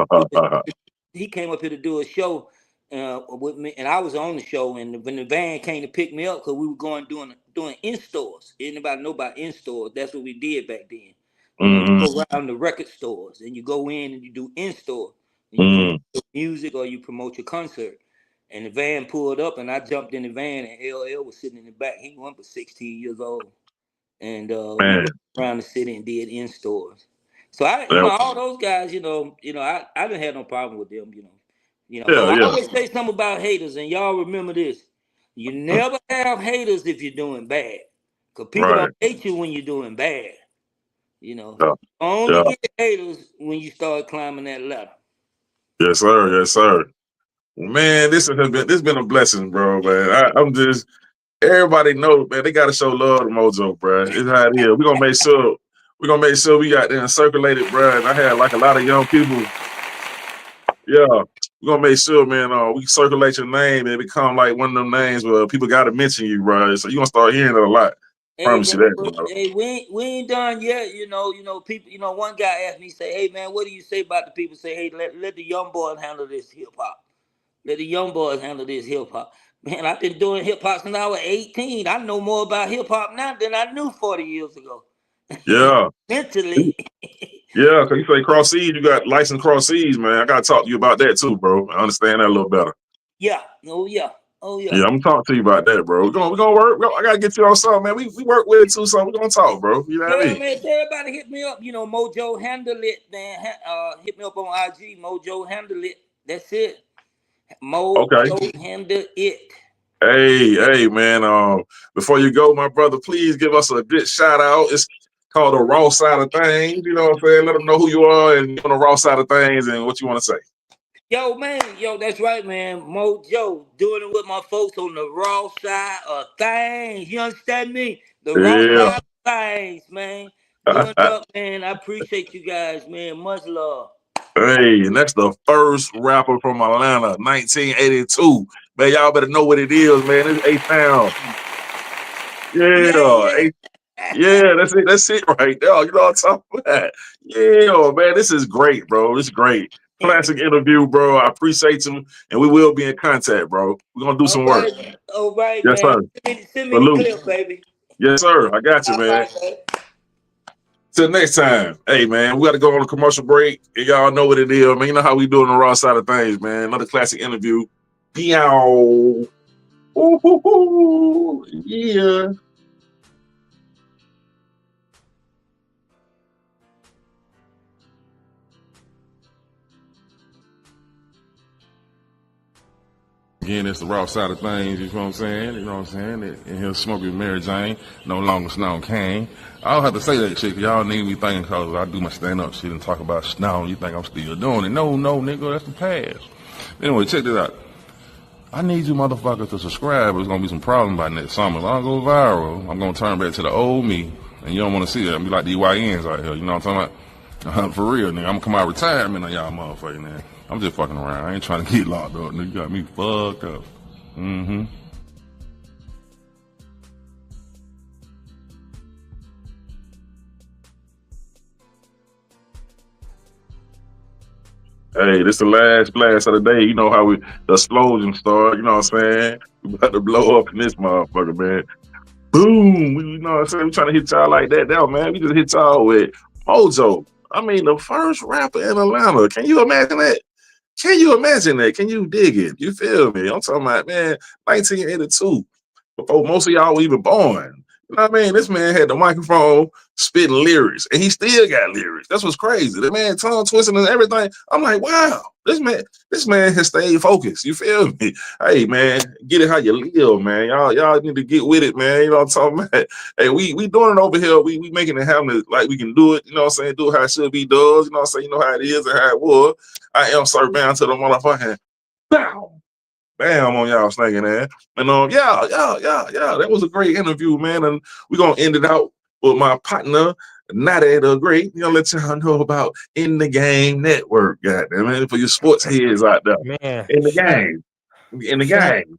He came up here to do a show with me, and I was on the show. And when the van came to pick me up, because we were going doing in stores. Anybody know about in stores? That's what we did back then. You go around the record stores and you go in and you do in-store. And you promote your music or you promote your concert. And the van pulled up and I jumped in the van and LL was sitting in the back. He was 16 years old. And we went around the city and did in-stores. So all those guys, I didn't have no problem with them, I always say something about haters, and y'all remember this. You never have haters if you're doing bad. Because people don't hate you when you're doing bad. Only get haters when you start climbing that ladder. Yes, sir. Yes, sir. Man, this has been a blessing, bro. Man, I'm just everybody knows, man. They gotta show love to Mojo, bro. It's how it is. We're gonna make sure we got them circulated, bro. And I had like a lot of young people. Yeah, we're gonna make sure, man. We circulate your name and become like one of them names where people gotta mention you, bro. So you gonna start hearing it a lot. Promise you that, bro. Hey, we ain't done yet. People. One guy asked me, say, "Hey, man, what do you say about the people? Say, hey, let the young boys handle this hip hop. Let the young boys handle this hip hop." Man, I've been doing hip hop since I was 18. I know more about hip hop now than I knew 40 years ago. Yeah. Mentally. Yeah, because you say cross seas, you got licensed cross seas, man. I gotta talk to you about that too, bro. I understand that a little better. Yeah. Oh yeah. Yeah, I'm gonna talk to you about that, bro. We're gonna work. I gotta get you on something, man. We work with it too, so we're gonna talk, bro. You know what I mean? Man, everybody hit me up. Mojo Handle It, man. Hit me up on IG, Mojo Handle It. That's it. Mojo Handle It. Hey, man. Before you go, my brother, please give us a good shout out. It's called the Raw Side of Thangzz. You know what I'm saying? Let them know who you are and on the Raw Side of Thangzz and what you want to say. Yo, man, that's right, man. Mojo doing it with my folks on the Raw Side of Thangzz. You understand me? The Raw Side of Thangzz, man. Doing it up, man. I appreciate you guys, man. Much love. Hey, and that's the first rapper from Atlanta, 1982. Man, y'all better know what it is, man. It's A-Town. Yeah. Yeah, that's it right there. You know what I'm talking about? Yeah, man, this is great, bro. This is great. Classic interview, bro. I appreciate you, and we will be in contact, bro. We're gonna do some work. All right, Yes, man. sir. Send me the Salute. clip, baby. Yes, sir. I got you, All man. right, man. Till next time. Hey, man, we got to go on a commercial break. And y'all know what it is, man. You know how we do on the Raw Side of Things, man. Another classic interview. Meow. Ooh, yeah. Again, it's the Raw Side of Things, you know what I'm saying? You know what I'm saying? And he'll smoke with Mary Jane, no longer Snow Kane. I don't have to say that shit, cause y'all need me thinking, cause I do my stand-up shit and talk about Snow, you think I'm still doing it. No, nigga, that's the past. Anyway, check this out. I need you motherfuckers to subscribe, there's gonna be some problems by next summer. If I don't go viral, I'm gonna turn back to the old me, and you don't wanna see that. I'm be like the YNs out here, you know what I'm talking about? For real, nigga, I'm gonna come out of retirement on y'all motherfuckers, man. I'm just fucking around. I ain't trying to get locked up, nigga. You got me fucked up. Mm-hmm. Hey, this the last blast of the day. You know how the explosion start. You know what I'm saying? We about to blow up in this motherfucker, man. Boom. You know what I'm saying? We trying to hit y'all like that now, man. We just hit y'all with Mojo. I mean, the first rapper in Atlanta. Can you imagine that? Can you imagine that? Can you dig it? You feel me? I'm talking about, man, 1982. Before most of y'all were even born. You know what I mean? This man had the microphone spitting lyrics, and he still got lyrics. That's what's crazy. The man tongue twisting and everything. I'm like, wow, this man has stayed focused. You feel me? Hey, man, get it how you live, man. Y'all need to get with it, man. You know what I'm talking about? Hey, we doing it over here. We making it happen like we can do it. You know what I'm saying? Do it how it should be done. You know what I'm saying? You know how it is and how it was. I am Sir Bound to the motherfucking bow. Bam on y'all snaking that. And yeah, that was a great interview, man. And we're gonna end it out with my partner, Natty the Great. You know, let y'all know about In the Game Network, goddamn it, for your sports heads out there. Man, In the game. In the game.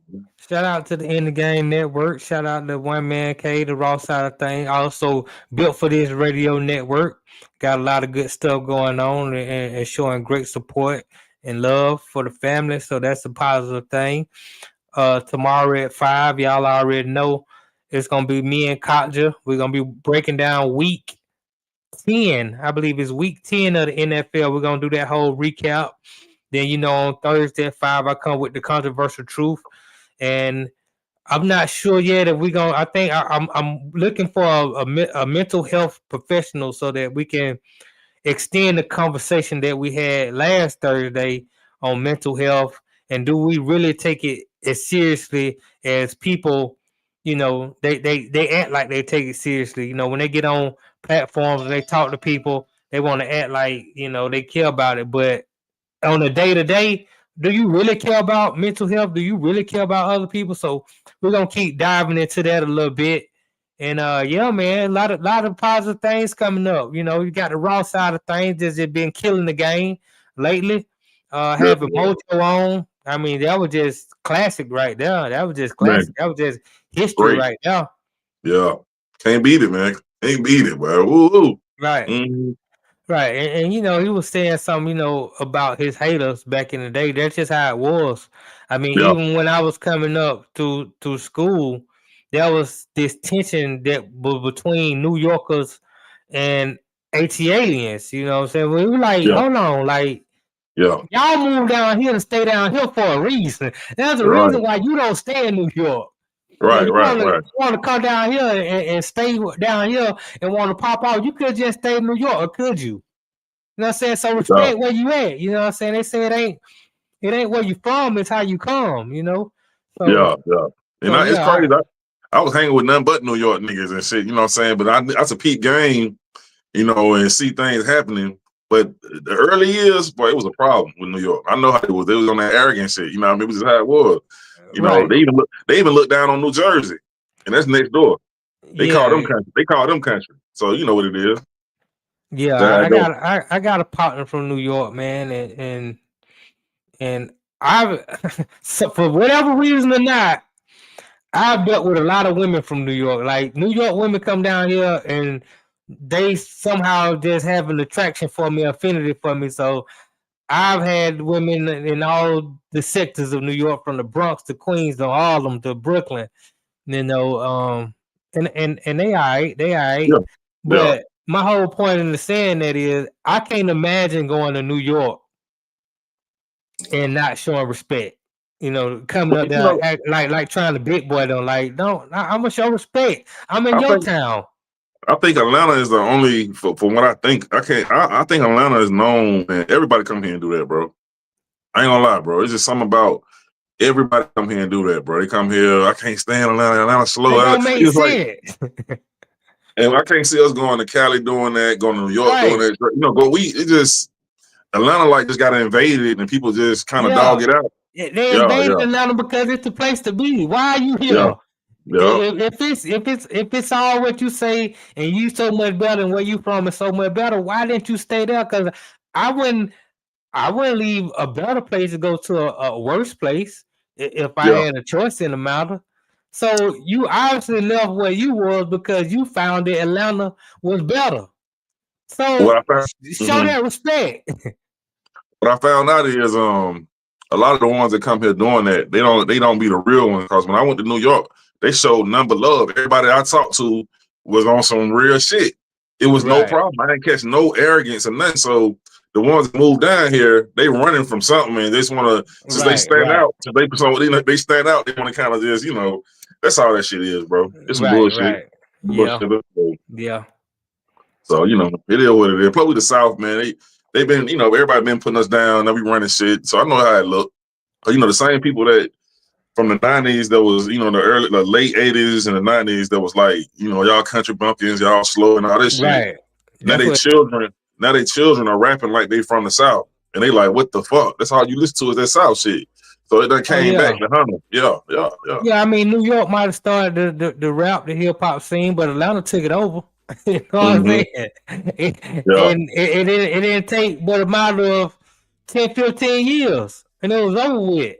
Shout out to the In the Game Network. Shout out to One Man K, the Raw Side of Things. Also built for this radio network. Got a lot of good stuff going on and showing great support and love for the family. So that's a positive thing. Tomorrow at 5, y'all already know it's gonna be me and Katja. We're gonna be breaking down week 10. I believe it's week 10 of the NFL. We're gonna do that whole recap. Then on Thursday at 5, I come with the controversial truth. And I'm not sure yet if we're gonna. I think I'm looking for a mental health professional so that we can extend the conversation that we had last Thursday on mental health, and do we really take it as seriously as people? They act like they take it seriously. When they get on platforms and they talk to people, they want to act like they care about it, but on a day to day, do you really care about mental health? Do you really care about other people? So we're gonna keep diving into that a little bit. And yeah, man, a lot of positive things coming up. You got the Raw Side of Things that's just been killing the game lately. Having Mojo on. I mean, that was just classic right there. That was just classic. Man. That was just history right there. Yeah. Can't beat it, man. Can't beat it, bro. Woo-hoo. Right. Mm-hmm. Right, and he was saying something, about his haters back in the day. That's just how it was. I mean, even when I was coming up to school, there was this tension that was between New Yorkers and ATLians. You know what I'm saying? We were like, hold on, like, y'all moved down here to stay down here for a reason. There's a reason why you don't stay in New York. Right. You want to come down here and stay down here and want to pop out. You could just stay in New York, or could you? You know what I'm saying? So respect where you at. You know what I'm saying? They say it ain't where you from, it's how you come, So, yeah. And it's crazy. I was hanging with nothing but New York niggas and shit, you know what I'm saying? But that's a peak game, and see things happening. But the early years, boy, it was a problem with New York. I know how it was. They was on that arrogant shit. You know what I mean? It was just how it was. They even look down on New Jersey, and that's next door. They call them country. They call them country. So you know what it is. Yeah, I got a partner from New York, man, and I so for whatever reason or not, I've dealt with a lot of women from New York. Like New York women come down here and they somehow just have an attraction for me, affinity for me. So I've had women in all the sectors of New York, from the Bronx to Queens to Harlem to Brooklyn. You know, and they all right, Yeah. But my whole point in the saying that is, I can't imagine going to New York and not showing respect. You know, coming up there act like trying to big boy them. Like, I'm gonna show respect. I'm in your town. I think Atlanta is the only, for what I think. I think Atlanta is known, and everybody come here and do that, bro. I ain't gonna lie, bro. It's just something about everybody come here and do that, bro. They come here. I can't stand Atlanta. Atlanta slow. It don't make sense. And I can't see us going to Cali doing that, going to New York doing that. You know, Atlanta like just got invaded, and people just kind of dog it out. They invaded Atlanta because it's the place to be. Why are you here? If it's all what you say and you so much better and where you from is so much better, why didn't you stay there? Because I wouldn't leave a better place to go to a worse place if I had a choice in the matter. So you obviously left where you was because you found that Atlanta was better. So show that respect. What I found out is a lot of the ones that come here doing that, they don't be the real ones. Because when I went to New York, they showed none but love. Everybody I talked to was on some real shit. It was no problem. I didn't catch no arrogance or nothing. So the ones that moved down here, they running from something, and they just want to, since they stand out, they stand out, they want to kind of just, you know, that's all that shit is, bro. It's some bullshit. Yeah. So, you know, it is what it is. Plus, with the South, man, they've been, you know, everybody been putting us down. They be running shit. So I know how it look. You know, the same people that from the 90s that was, you know, the late 80s and the 90s that was like, you know, y'all country bumpkins, y'all slow and all this shit. Now they children are rapping like they from the South. And they like, what the fuck? That's all you listen to is that South shit. So it done came back to Hunter. Yeah, I mean, New York might have started the rap, the hip hop scene, but Atlanta took it over. You know what I'm saying? And it didn't take but a matter of 10, 15 years, and it was over with.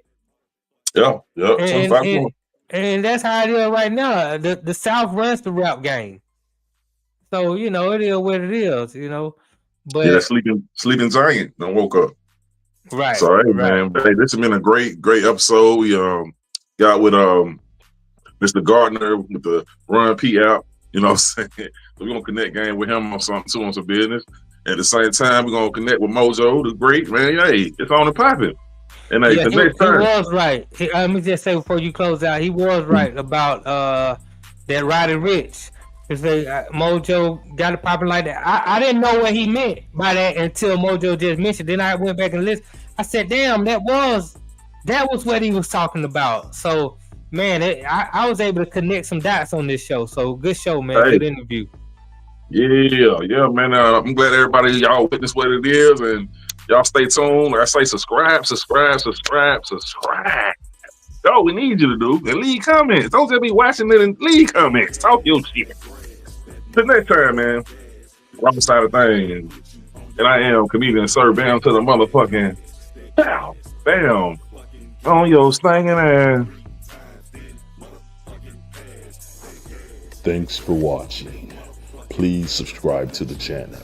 And that's how it is right now. The South runs the rap game. So, you know, it is what it is, you know. But sleeping giant done woke up. Right. So hey, man, hey, this has been a great episode. We got with Mr. Gardner with the RunPee App. You know what I'm saying? So we're gonna connect game with him on something too, on some business. At the same time, we're gonna connect with Mojo, the great man. Hey, it's on and popping. And hey, he was right. Let me just say before you close out, he was right about that Roddy Ricch. Mojo got it popping like that. I didn't know what he meant by that until Mojo just mentioned. Then I went back and listened. I said, "Damn, that was what he was talking about." So, man, I was able to connect some dots on this show. So, good show, man. Good interview. Yeah, man. I'm glad everybody y'all witness what it is, and y'all stay tuned. I say subscribe. Oh, we need you to do and leave comments. Don't just be watching it and leave comments. Talk your shit. Till next time, man. Raw Side of Thangzz. And I am comedian Sir Bam to the motherfucking bam on your stinging ass. Thanks for watching. Please subscribe to the channel.